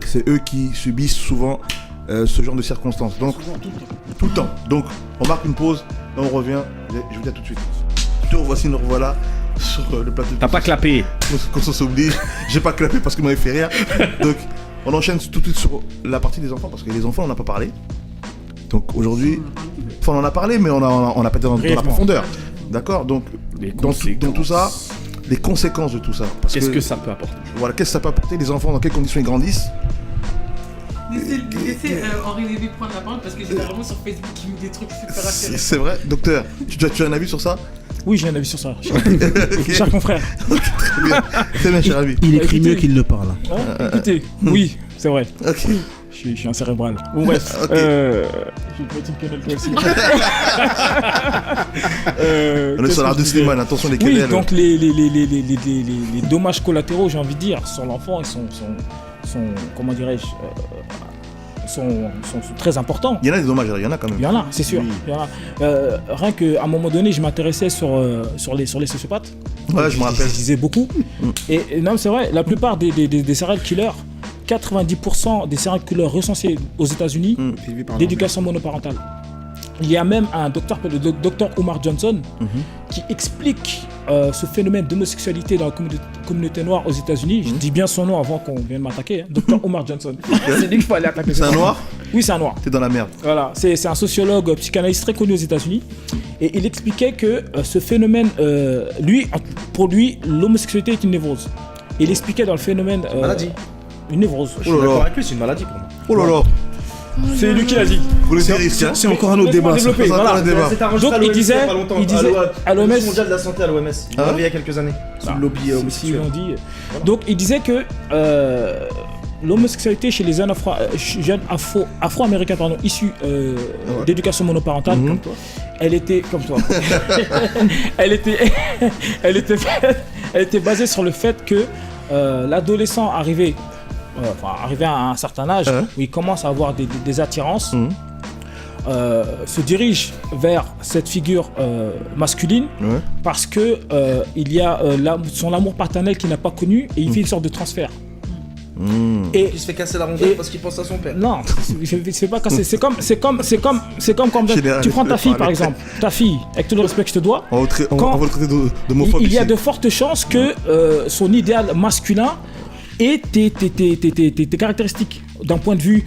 c'est eux qui subissent souvent ce genre de circonstances. Donc, tout le temps. Donc, on marque une pause, et on revient. Je vous dis à tout de suite. Nous revoilà sur le plateau. T'as pas clapé. Qu'on s'oublie. J'ai pas clapé parce qu'il m'avait fait rire. Donc, on enchaîne tout de suite sur la partie des enfants, parce que les enfants, on n'a pas parlé. Donc, aujourd'hui, on en a parlé, mais on a pas été dans la profondeur. D'accord, donc dans tout ça, les conséquences de tout ça. Qu'est-ce que ça peut apporter ? Voilà, qu'est-ce que ça peut apporter, les enfants, dans quelles conditions ils grandissent ? Laissez Henri Lévy prendre la parole parce que j'ai vraiment sur Facebook qui me dit des trucs super intéressants. C'est vrai, docteur, tu as un avis sur ça ? Oui, j'ai un avis sur ça. Cher confrère. Très bien, cher ami. Il écrit mieux qu'il le parle. Écoutez, oui, c'est vrai. Ok. Je suis un cérébral. Bon, bref. Je vais te mettre une quenelle toi aussi. On est sur l'art de cinéma, attention les quenelles. Oui, donc les dommages collatéraux, j'ai envie de dire, sur l'enfant, ils sont comment dirais-je, sont très importants. Il y en a des dommages, il y en a quand même. Il y en a, c'est sûr. Oui. Il y en a. Rien qu'à un moment donné, je m'intéressais sur les sociopathes. Ouais, je me rappelle. Je disais beaucoup. Et non, c'est vrai, la plupart des serial killers, 90% des serial killers recensés aux États-Unis, d'éducation monoparentale. Il y a même un docteur, le docteur Omar Johnson, qui explique ce phénomène d'homosexualité dans la communauté noire aux États-Unis. Je dis bien son nom avant qu'on vienne m'attaquer. Hein. Docteur Omar Johnson. C'est lui qu'il faut aller attaquer. C'est un noir ? Oui, c'est un noir. T'es dans la merde. Voilà, c'est un sociologue, psychanalyste très connu aux États-Unis. Et il expliquait que ce phénomène, pour lui, l'homosexualité est une névrose. Et il expliquait dans le phénomène. Maladie. Une névrose. Je suis d'accord avec lui, c'est une maladie pour moi. Oh là là. C'est lui qui l'a dit. Vous les risques, C'est encore un autre débat. ça. C'est encore un débat. C'est enregistré Donc à il l'OMS disait, il y a pas longtemps, à l'OMS mondial de la santé à l'OMS. Il y a quelques années. Sous le lobby si homosexuel. on dit. Donc il disait que l'homosexualité chez les jeunes afro-américains issus d'éducation monoparentale, Comme toi. elle était comme toi. elle était basée sur le fait que l'adolescent arrivé à un certain âge où il commence à avoir des attirances, se dirige vers cette figure masculine parce que il y a son amour paternel qu'il n'a pas connu et il fait une sorte de transfert. Et il se fait casser la rondelle parce qu'il pense à son père. Non, il se fait pas casser. C'est comme tu prends ta fille par exemple. Ta fille, avec tout le respect que je te dois, On va le traiter d'homophobe. il y a de fortes chances que son idéal masculin ait tes caractéristiques d'un point de vue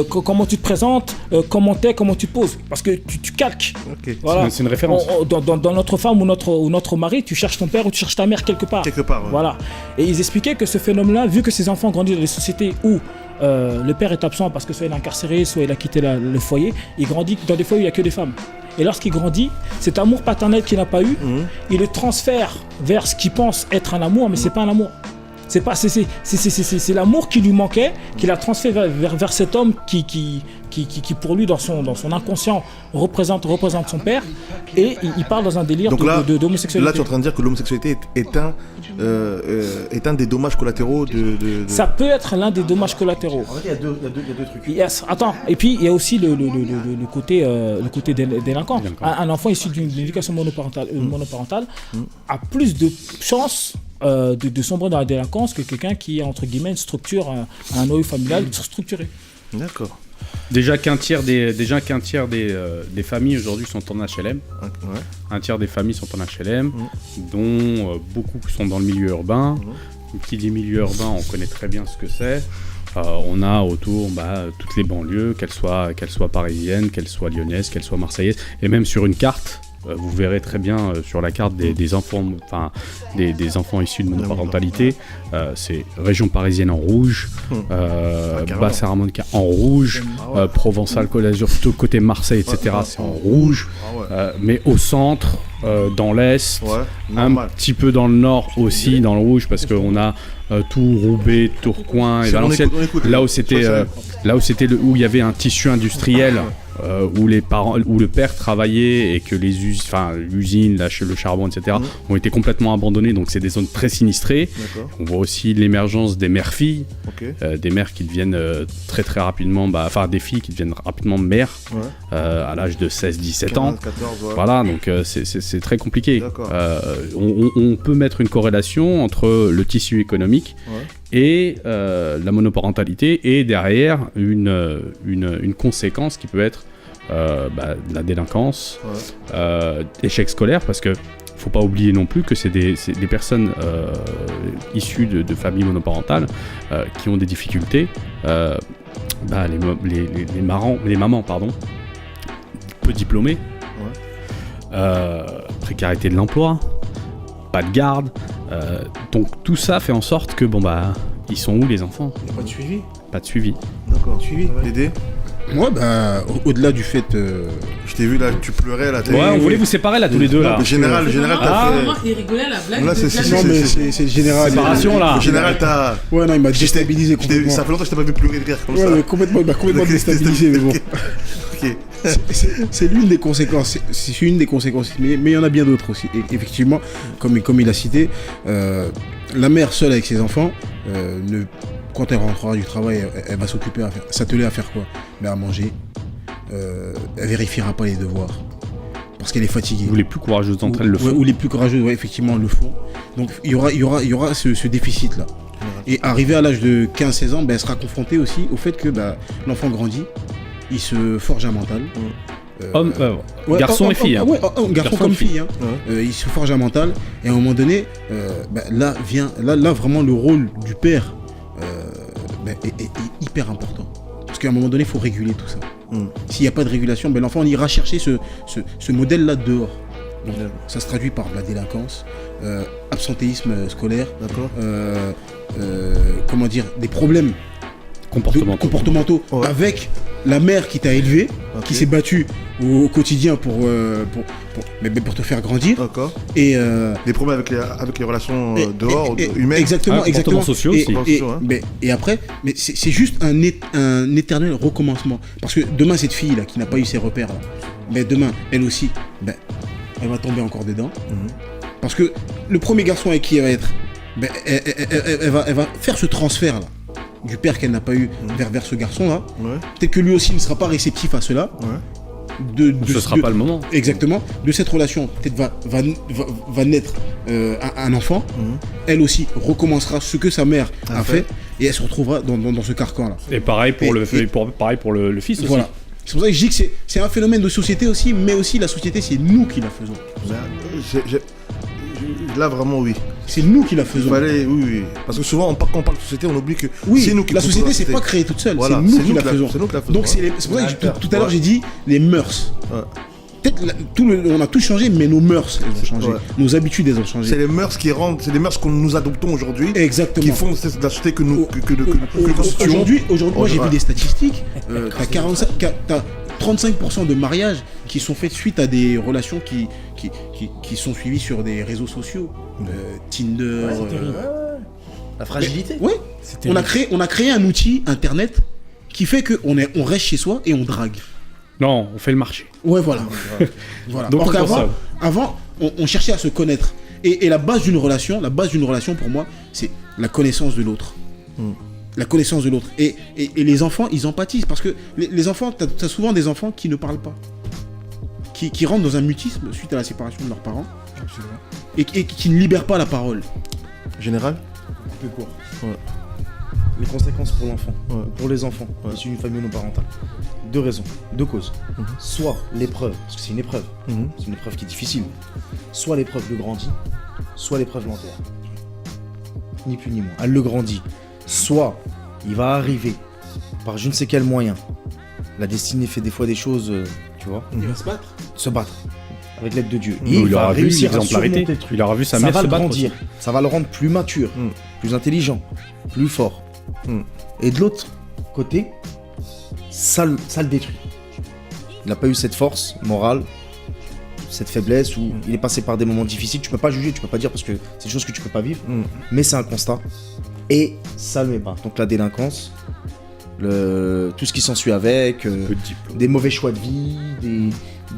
comment tu te présentes, comment tu te poses, parce que tu calques. Okay. Voilà. C'est une référence. Dans notre femme ou notre mari, tu cherches ton père ou tu cherches ta mère quelque part. Voilà. Et ils expliquaient que ce phénomène-là, vu que ces enfants grandissent dans des sociétés où le père est absent parce que soit il est incarcéré, soit il a quitté le foyer, il grandit dans des foyers où il n'y a que des femmes. Et lorsqu'il grandit, cet amour paternel qu'il n'a pas eu, il le transfère vers ce qu'il pense être un amour, mais c'est pas un amour. C'est l'amour qui lui manquait, qu'il a transféré vers cet homme qui pour lui dans son inconscient représente son père, et il parle dans un délire d'homosexualité. Là tu es en train de dire que l'homosexualité est un des dommages collatéraux de... Ça peut être l'un des dommages collatéraux. En fait, il y a deux trucs. Attends, et puis il y a aussi le côté délinquant. Un enfant issu d'une éducation monoparentale a plus de chances de sombrer dans la délinquance que quelqu'un qui a entre guillemets une structure, un noyau familial structuré. D'accord. Déjà qu'un tiers des familles aujourd'hui sont en HLM. Un tiers des familles sont en HLM, dont beaucoup sont dans le milieu urbain. Qui dit milieu urbain, on connaît très bien ce que c'est. On a autour toutes les banlieues, qu'elles soient parisiennes, qu'elles soient lyonnaises, qu'elles soient marseillaises, et même sur une carte. Vous verrez très bien sur la carte des enfants, des enfants issus de monoparentalité. C'est région parisienne en rouge, Basse-Aramonca en rouge, Provençal-Côte d'Azur plutôt côté Marseille, etc. C'est en rouge, mais au centre, dans l'est, un petit peu dans le nord aussi, dans le rouge, parce qu'on a tout Roubaix, Tourcoing et Valenciennes. Là où il y avait un tissu industriel. Où le père travaillait et que l'usine, le charbon, etc. ont été complètement abandonnés, donc c'est des zones très sinistrées. On voit aussi l'émergence des mères-filles, des mères qui deviennent très très rapidement, des filles qui deviennent rapidement mères à l'âge de 16-17 ans. 14, voilà, donc c'est très compliqué. On peut mettre une corrélation entre le tissu économique et la monoparentalité, et derrière une conséquence qui peut être la délinquance, échec scolaire, parce que faut pas oublier non plus que c'est des personnes issues de familles monoparentales qui ont des difficultés, les mamans peu diplômées, précarité de l'emploi, pas de garde, donc tout ça fait en sorte que ils sont où les enfants ? Il n'y a pas de suivi. Pas de suivi. D'accord. Suivi. Dédé ? Moi, au-delà du fait... Je t'ai vu là, tu pleurais là. On voulait vous séparer là tous les deux là. Le général, t'as fait... Il rigolait à la blague. Là, Non, mais c'est le général. Séparation là. Le général, t'as... Ouais, non, il m'a déstabilisé complètement. Ça fait longtemps que je t'ai pas vu pleurer de rire comme ça. Ouais, complètement déstabilisé, mais bon. Ok. C'est l'une des conséquences. C'est une des conséquences, mais il y en a bien d'autres aussi. Et effectivement, comme il a cité, la mère seule avec ses enfants quand elle rentrera du travail, elle va s'atteler à faire quoi? À manger. Elle vérifiera pas les devoirs. Parce qu'elle est fatiguée. Ou les plus courageuses d'entre elles le font. Ou les plus courageuses, effectivement, le font. Donc il y aura ce déficit-là. Et arrivé à l'âge de 15-16 ans, elle sera confrontée aussi au fait que l'enfant grandit, il se forge un mental. Garçon et fille. Garçon comme fille. Hein. Il se forge un mental. Et à un moment donné, là vraiment le rôle du père est hyper important. Parce qu'à un moment donné, il faut réguler tout ça. S'il n'y a pas de régulation, l'enfant on ira chercher ce modèle-là dehors. Donc, ça se traduit par la délinquance, absentéisme scolaire, des problèmes comportementaux avec la mère qui t'a élevé, qui s'est battue au quotidien pour te faire grandir. Et des problèmes avec les relations dehors, humaines. Exactement. Sociaux aussi. Et après, c'est juste un éternel recommencement. Parce que demain, cette fille-là, qui n'a pas eu ses repères, demain, elle aussi, elle va tomber encore dedans. Parce que le premier garçon avec qui elle va être, elle va faire ce transfert-là du père qu'elle n'a pas eu vers ce garçon-là. Peut-être que lui aussi ne sera pas réceptif à cela. Ce sera pas le moment. Exactement. De cette relation, peut-être va naître un enfant. Elle aussi recommencera ce que sa mère a fait. Et elle se retrouvera dans ce carcan-là. Et pareil pour le fils aussi. Voilà. C'est pour ça que je dis que c'est un phénomène de société aussi, mais aussi la société, c'est nous qui la faisons. Là, vraiment, oui. C'est nous qui la faisons. Oui. Parce que souvent, quand on parle de société, on oublie que c'est nous qui la société, c'est pas créée toute seule. Voilà. C'est nous qui la faisons. Donc, c'est pour ça que tout à l'heure, j'ai dit les mœurs. Peut-être on a tout changé, mais nos mœurs, elles ont changé. Nos habitudes, elles ont changé. C'est les mœurs c'est les mœurs que nous adoptons aujourd'hui. Exactement. Qui font la société que nous constituons. Aujourd'hui, moi, j'ai vu des statistiques. T'as 35% de mariages qui sont faits suite à des relations qui sont suivies sur des réseaux sociaux. Tinder. La fragilité. Oui. On a créé un outil, Internet, qui fait qu'on reste chez soi et on drague. Non, on fait le marché. Ouais, voilà. Donc avant, on cherchait à se connaître. Et la base d'une relation, pour moi, c'est la connaissance de l'autre. La connaissance de l'autre. Et les enfants, ils empathisent. Parce que les enfants, t'as souvent des enfants qui ne parlent pas. Qui rentrent dans un mutisme suite à la séparation de leurs parents. Absolument. Et qui ne libèrent pas la parole. Général. Un peu court. Les conséquences pour l'enfant, pour les enfants, issus d'une famille monoparentale. 2 raisons, 2 causes. Soit l'épreuve, parce que c'est une épreuve, c'est une épreuve qui est difficile. Soit l'épreuve le grandit, soit l'épreuve l'enterre. Ni plus ni moins. Elle le grandit. Soit il va arriver par je ne sais quel moyen. La destinée fait des fois des choses, tu vois. Il va se battre. Se battre. Avec l'aide de Dieu. Et il aura vu l'exemplarité. Il aura vu sa mère se battre. Ça va le grandir. Ça va le rendre plus mature, plus intelligent, plus fort. Et de l'autre côté, ça le détruit. Il n'a pas eu cette force morale, cette faiblesse où il est passé par des moments difficiles. Tu peux pas juger, tu peux pas dire parce que c'est des choses que tu peux pas vivre. Mais c'est un constat. Et ça le met pas. Donc la délinquance, tout ce qui s'ensuit avec, des mauvais choix de vie,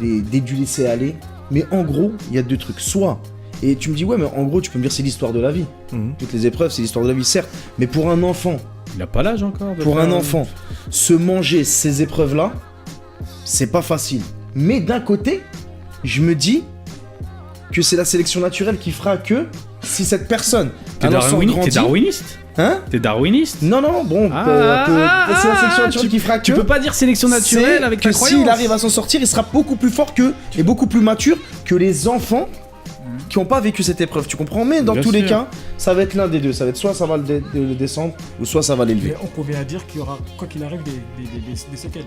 des du laisser aller. Mais en gros, il y a 2 trucs. Soit, et tu me dis ouais mais en gros tu peux me dire c'est l'histoire de la vie. Toutes les épreuves c'est l'histoire de la vie certes. Mais pour un enfant, il n'a pas l'âge encore. Pour un enfant, se manger ces épreuves-là, c'est pas facile. Mais d'un côté, je me dis que c'est la sélection naturelle qui fera que si cette personne... T'es darwiniste? Hein? T'es darwiniste? Non, bon, c'est la sélection naturelle qui fera que... Tu peux pas dire sélection naturelle avec ta croyance. S'il arrive à s'en sortir, il sera beaucoup plus fort et beaucoup plus mature que les enfants qui n'ont pas vécu cette épreuve, tu comprends? Mais dans tous les cas, ça va être l'un des deux. Ça va être soit ça va le descendre, ou soit ça va l'élever. Mais on convient à dire qu'il y aura, quoi qu'il arrive, des séquelles.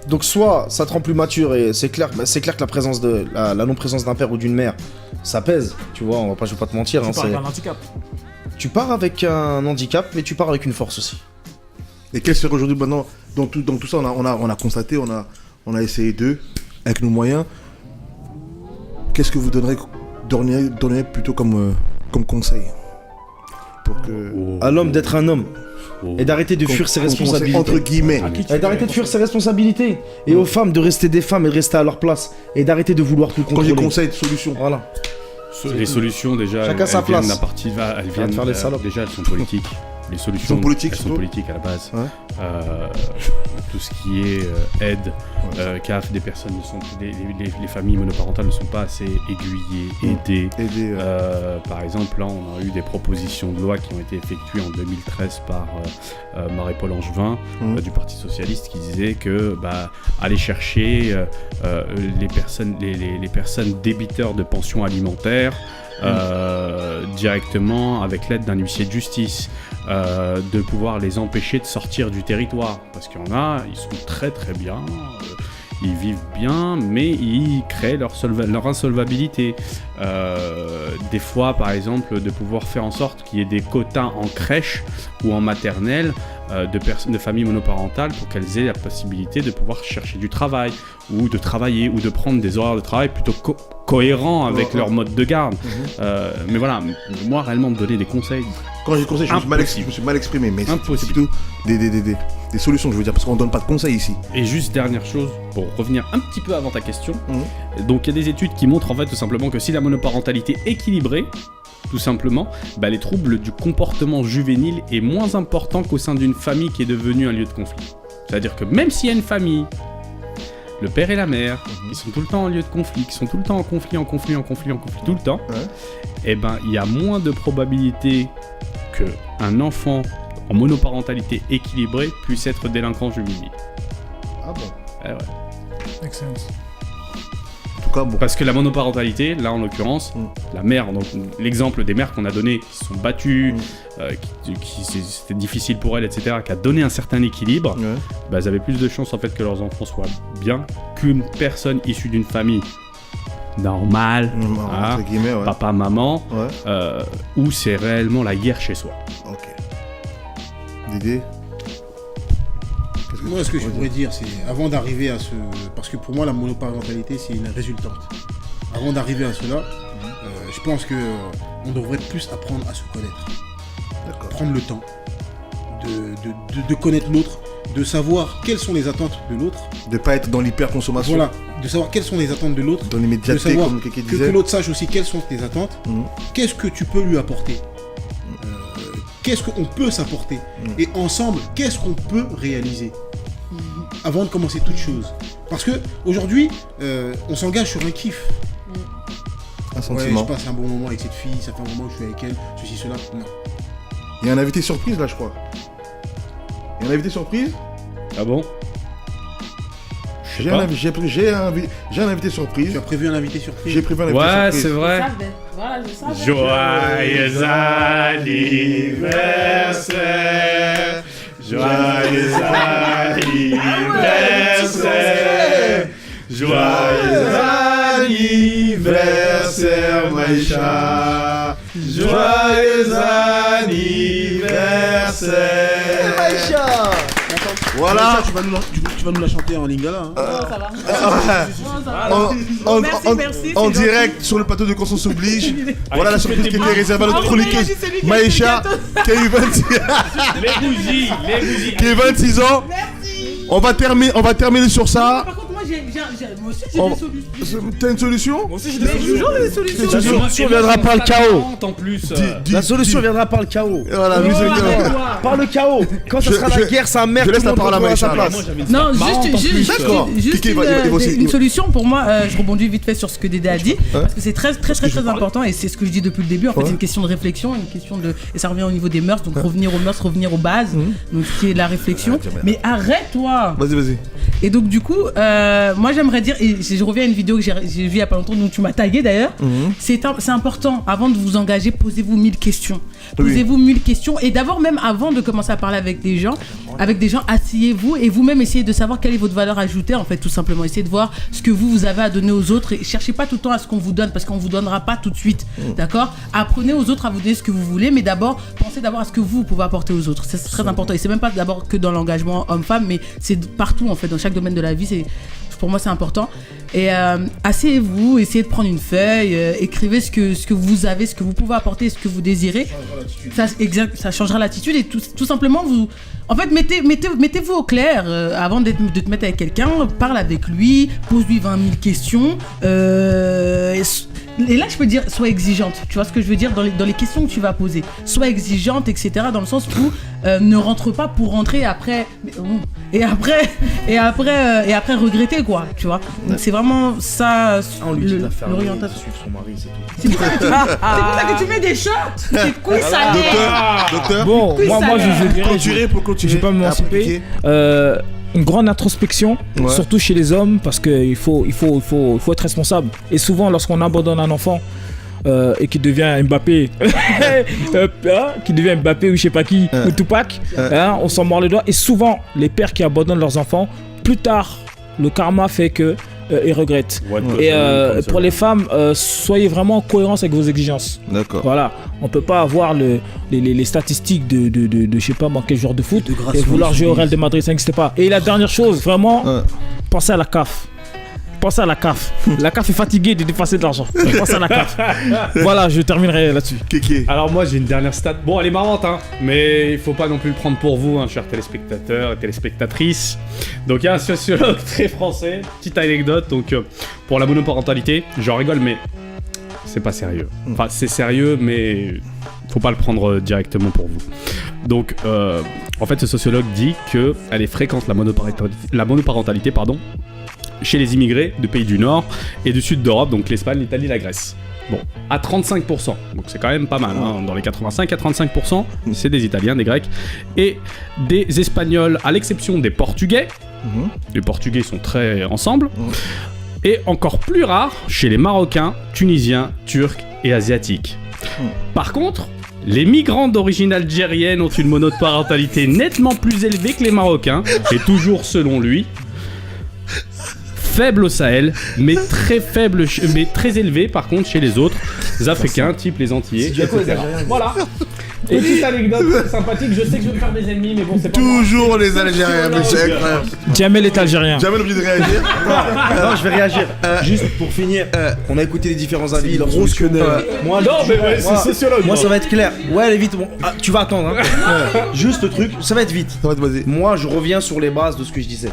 Donc soit ça te rend plus mature et c'est clair que la présence la non-présence d'un père ou d'une mère, ça pèse, tu vois, je vais pas te mentir. Tu pars avec un handicap. Tu pars avec un handicap, mais tu pars avec une force aussi. Et quel serait aujourd'hui maintenant, dans tout ça, on a constaté, on a essayé avec nos moyens. Qu'est-ce que vous donneriez plutôt comme conseil pour que... À l'homme d'être un homme. Et d'arrêter de fuir ses responsabilités. Entre guillemets. Et d'arrêter de fuir ses responsabilités. Et aux femmes de rester des femmes et de rester à leur place. Et d'arrêter de vouloir tout contrôler. Quand je conseille de solutions. Voilà. Les solutions déjà, chacun sa place. Elles viennent faire les salopes. Déjà elles sont politiques. les solutions sont politiques, elles sont politiques à la base. Ouais. Tout ce qui est aide, CAF, des personnes les familles monoparentales ne sont pas assez aiguillées, aidées. Par exemple, là, on a eu des propositions de loi qui ont été effectuées en 2013 par Marie-Paul Angevin du Parti Socialiste qui disait que aller chercher les personnes débiteurs de pensions alimentaires directement avec l'aide d'un huissier de justice, de pouvoir les empêcher de sortir du territoire, parce qu'il y en a, ils sont très très bien, ils vivent bien, mais ils créent leur insolvabilité. Des fois, par exemple, de pouvoir faire en sorte qu'il y ait des quotas en crèche ou en maternelle de familles monoparentales pour qu'elles aient la possibilité de pouvoir chercher du travail ou de travailler ou de prendre des horaires de travail plutôt cohérents avec leur mode de garde. Mais voilà, moi réellement me donner des conseils. Quand j'ai des conseils, je me suis mal exprimé, mais c'est plutôt des solutions, je veux dire, parce qu'on ne donne pas de conseils ici. Et juste dernière chose, pour revenir un petit peu avant ta question, donc il y a des études qui montrent en fait tout simplement que si la monoparentalité est équilibrée, tout simplement, les troubles du comportement juvénile est moins important qu'au sein d'une famille qui est devenue un lieu de conflit. C'est-à-dire que même s'il y a une famille, le père et la mère, qui sont tout le temps en lieu de conflit, qui sont tout le temps en conflit tout le temps, il y a moins de probabilité qu'un enfant en monoparentalité équilibrée puisse être délinquant juvénile. Ah bon? Ouais. Excellent. En tout cas, bon. Parce que la monoparentalité, là en l'occurrence, la mère, donc l'exemple des mères qu'on a donné, qui se sont battues, c'était difficile pour elles, etc., qui a donné un certain équilibre, elles avaient plus de chances en fait que leurs enfants soient bien qu'une personne issue d'une famille normale, papa, maman, où c'est réellement la guerre chez soi. Ok. Didier ? Moi, ce que je pourrais dire, c'est avant d'arriver à ce... Parce que pour moi, la monoparentalité, c'est une résultante. Avant d'arriver à cela, je pense qu'on devrait plus apprendre à se connaître. Prendre le temps de connaître l'autre, de savoir quelles sont les attentes de l'autre. De ne pas être dans l'hyperconsommation. Voilà, de savoir quelles sont les attentes de l'autre. Dans l'immédiateté, comme quelqu'un disait. Que l'autre sache aussi quelles sont tes attentes. Qu'est-ce que tu peux lui apporter. Qu'est-ce qu'on peut s'apporter. Et ensemble, qu'est-ce qu'on peut réaliser. Avant de commencer toute chose. Parce que aujourd'hui, on s'engage sur un kiff. Un sentiment. Je passe un bon moment avec cette fille, ça fait un moment que je suis avec elle, ceci, cela. Non. Il y a un invité surprise là, je crois. Il y a un invité surprise. Ah bon? J'ai un invité surprise. Tu as prévu un invité surprise? J'ai prévu un invité surprise. Ouais, c'est vrai. Voilà, je savais. Joyeux anniversaire. Joyeux anniversaire. Joyeux anniversaire, Maïcha. Joyeux anniversaire, Maïcha. Voilà. Tu vas nous la chanter en lingala. Non, ça va. Merci. En direct sur le plateau de Conscience Oblige. Voilà la surprise qui était réservée à notre chroniqueuse Maïcha, qui a eu 26 ans. On va terminer sur ça. Par contre, moi aussi j'ai des solutions. T'as une solution? Moi aussi, j'ai Mais toujours des solutions. La solution viendra par le chaos. En plus. La solution viendra par le chaos. Voilà, Par le chaos. Quand ce sera la guerre, sa mère, je laisse tout le la monde parole à retrouvera sa Maïcha. place. Non, juste D'accord. une solution pour moi. Je rebondis vite fait sur ce que Dédé a dit parce que c'est très important et c'est ce que je dis depuis le début. En fait, c'est une question de réflexion, et ça revient au niveau des mœurs. Donc revenir aux mœurs, revenir aux bases. Donc ce qui est la réflexion. Mais arrête-toi. Vas-y. Et donc du coup, moi j'aimerais dire, et je reviens à une vidéo que j'ai vue il y a pas longtemps, dont tu m'as tagué d'ailleurs. C'est important, avant de vous engager, posez-vous 1000 questions. Posez-vous 1000 questions, et d'abord, même avant de commencer à parler avec des gens, asseyez-vous et vous-même essayez de savoir quelle est votre valeur ajoutée, en fait, tout simplement. Essayez de voir ce que vous avez à donner aux autres, et cherchez pas tout le temps à ce qu'on vous donne, parce qu'on vous donnera pas tout de suite, d'accord? Apprenez aux autres à vous donner ce que vous voulez, mais d'abord, pensez d'abord à ce que vous pouvez apporter aux autres. C'est très important, et c'est même pas d'abord que dans l'engagement homme-femme, mais c'est partout, en fait, dans chaque domaine de la vie. Pour moi, c'est important. Et asseyez-vous, essayez de prendre une feuille, écrivez ce que vous avez, ce que vous pouvez apporter, ce que vous désirez. Ça changera l'attitude, et tout simplement, mettez-vous au clair avant de te mettre avec quelqu'un. Parle avec lui, pose-lui 20 000 questions. Et là, je peux dire, sois exigeante. Tu vois ce que je veux dire dans les questions que tu vas poser. Sois exigeante, etc. Dans le sens où ne rentre pas pour rentrer après. Et après regretter, quoi. Tu vois. Donc c'est vraiment ça. On lui dit l'orientation. Suivre son mari, c'est tout. C'est pour ça que tu mets des shorts. Tes couilles salées. Docteur. Bon, moi je dirais. Clôturer pour clôturer. Je vais pas m'émanciper. Une grande introspection, surtout chez les hommes, parce qu'il faut être responsable. Et souvent, lorsqu'on abandonne un enfant et qu'il devient Mbappé, ou je sais pas qui, ou Tupac, on s'en mord les doigts. Et souvent, les pères qui abandonnent leurs enfants, plus tard, le karma fait que ils regrettent. Et pour les femmes, soyez vraiment en cohérence avec vos exigences. D'accord. Voilà, on peut pas avoir les statistiques de je sais pas moi quel joueur de foot et vouloir jouer au Real de Madrid, ça n'existe pas. Et la dernière chose, vraiment, pensez à la CAF. Pensez à la CAF. La CAF est fatiguée de dépasser de l'argent. Pensez à la CAF. Voilà, je terminerai là-dessus. Kéké. Alors moi j'ai une dernière stat. Bon, elle est marrante, hein, mais il faut pas non plus le prendre pour vous, hein, chers téléspectateurs et téléspectatrices. Donc il y a un sociologue très français. Petite anecdote. Donc pour la monoparentalité, j'en rigole, mais c'est pas sérieux. Enfin, c'est sérieux, mais faut pas le prendre directement pour vous. Donc, en fait, ce sociologue dit que elle est fréquente la monoparentalité, chez les immigrés de pays du Nord et du Sud d'Europe, donc l'Espagne, l'Italie, la Grèce. Bon, à 35%, donc c'est quand même pas mal, hein. Dans les 85 à 35%, c'est des Italiens, des Grecs et des Espagnols, à l'exception des Portugais. Les Portugais sont très ensemble. Et encore plus rare chez les Marocains, Tunisiens, Turcs et Asiatiques. Par contre, les migrants d'origine algérienne ont une monoparentalité nettement plus élevée que les Marocains, et toujours selon lui, faible au Sahel, mais très élevé par contre chez les autres Africains, type les Antillais, etc. Voilà. Et petite anecdote sympathique, je sais que je vais me faire des ennemis, mais bon, c'est pas toujours les Algériens, mais c'est incroyable. Jamel est algérien. Jamais obligé de réagir. Non, je vais réagir. Juste pour finir, on a écouté les différents avis. Moi, c'est sociologue. Moi, ça va être clair. Ouais, allez vite. Bon, tu vas attendre. Hein. Juste le truc, ça va être vite. Vas-y. Moi, je reviens sur les bases de ce que je disais.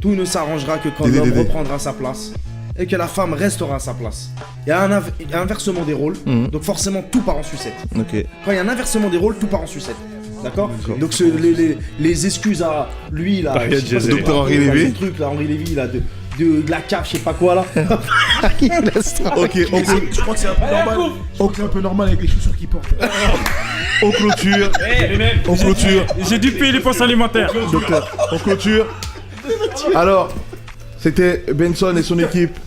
Tout ne s'arrangera que quand l'homme reprendra sa place et que la femme restera à sa place. Il y a un inversement des rôles, donc forcément tout part en sucette. Quand il y a un inversement des rôles, tout part en sucette. D'accord. Donc les excuses à lui là, Docteur Henri Lévy. Henri Lévy là, de la cave, je sais pas quoi là. Ok, je crois que c'est un peu normal. C'est un peu normal avec les chaussures qu'il porte. On clôture. J'ai dû payer les postes alimentaires. Docteur, on clôture. Alors, c'était Benson et son équipe.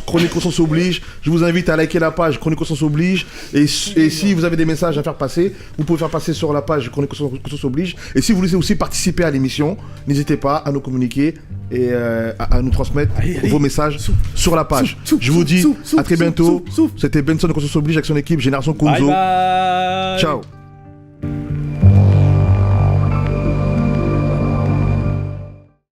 Chronique Conscience Oblige. Je vous invite à liker la page Chronique Conscience Oblige. Et si vous avez des messages à faire passer, vous pouvez faire passer sur la page Chronique Conscience Oblige. Et si vous voulez aussi participer à l'émission, n'hésitez pas à nous communiquer et à nous transmettre vos messages sur la page. Je vous dis à très bientôt. C'était Benson et Conscience Oblige avec son équipe Génération Kunzo. Bye bye. Ciao.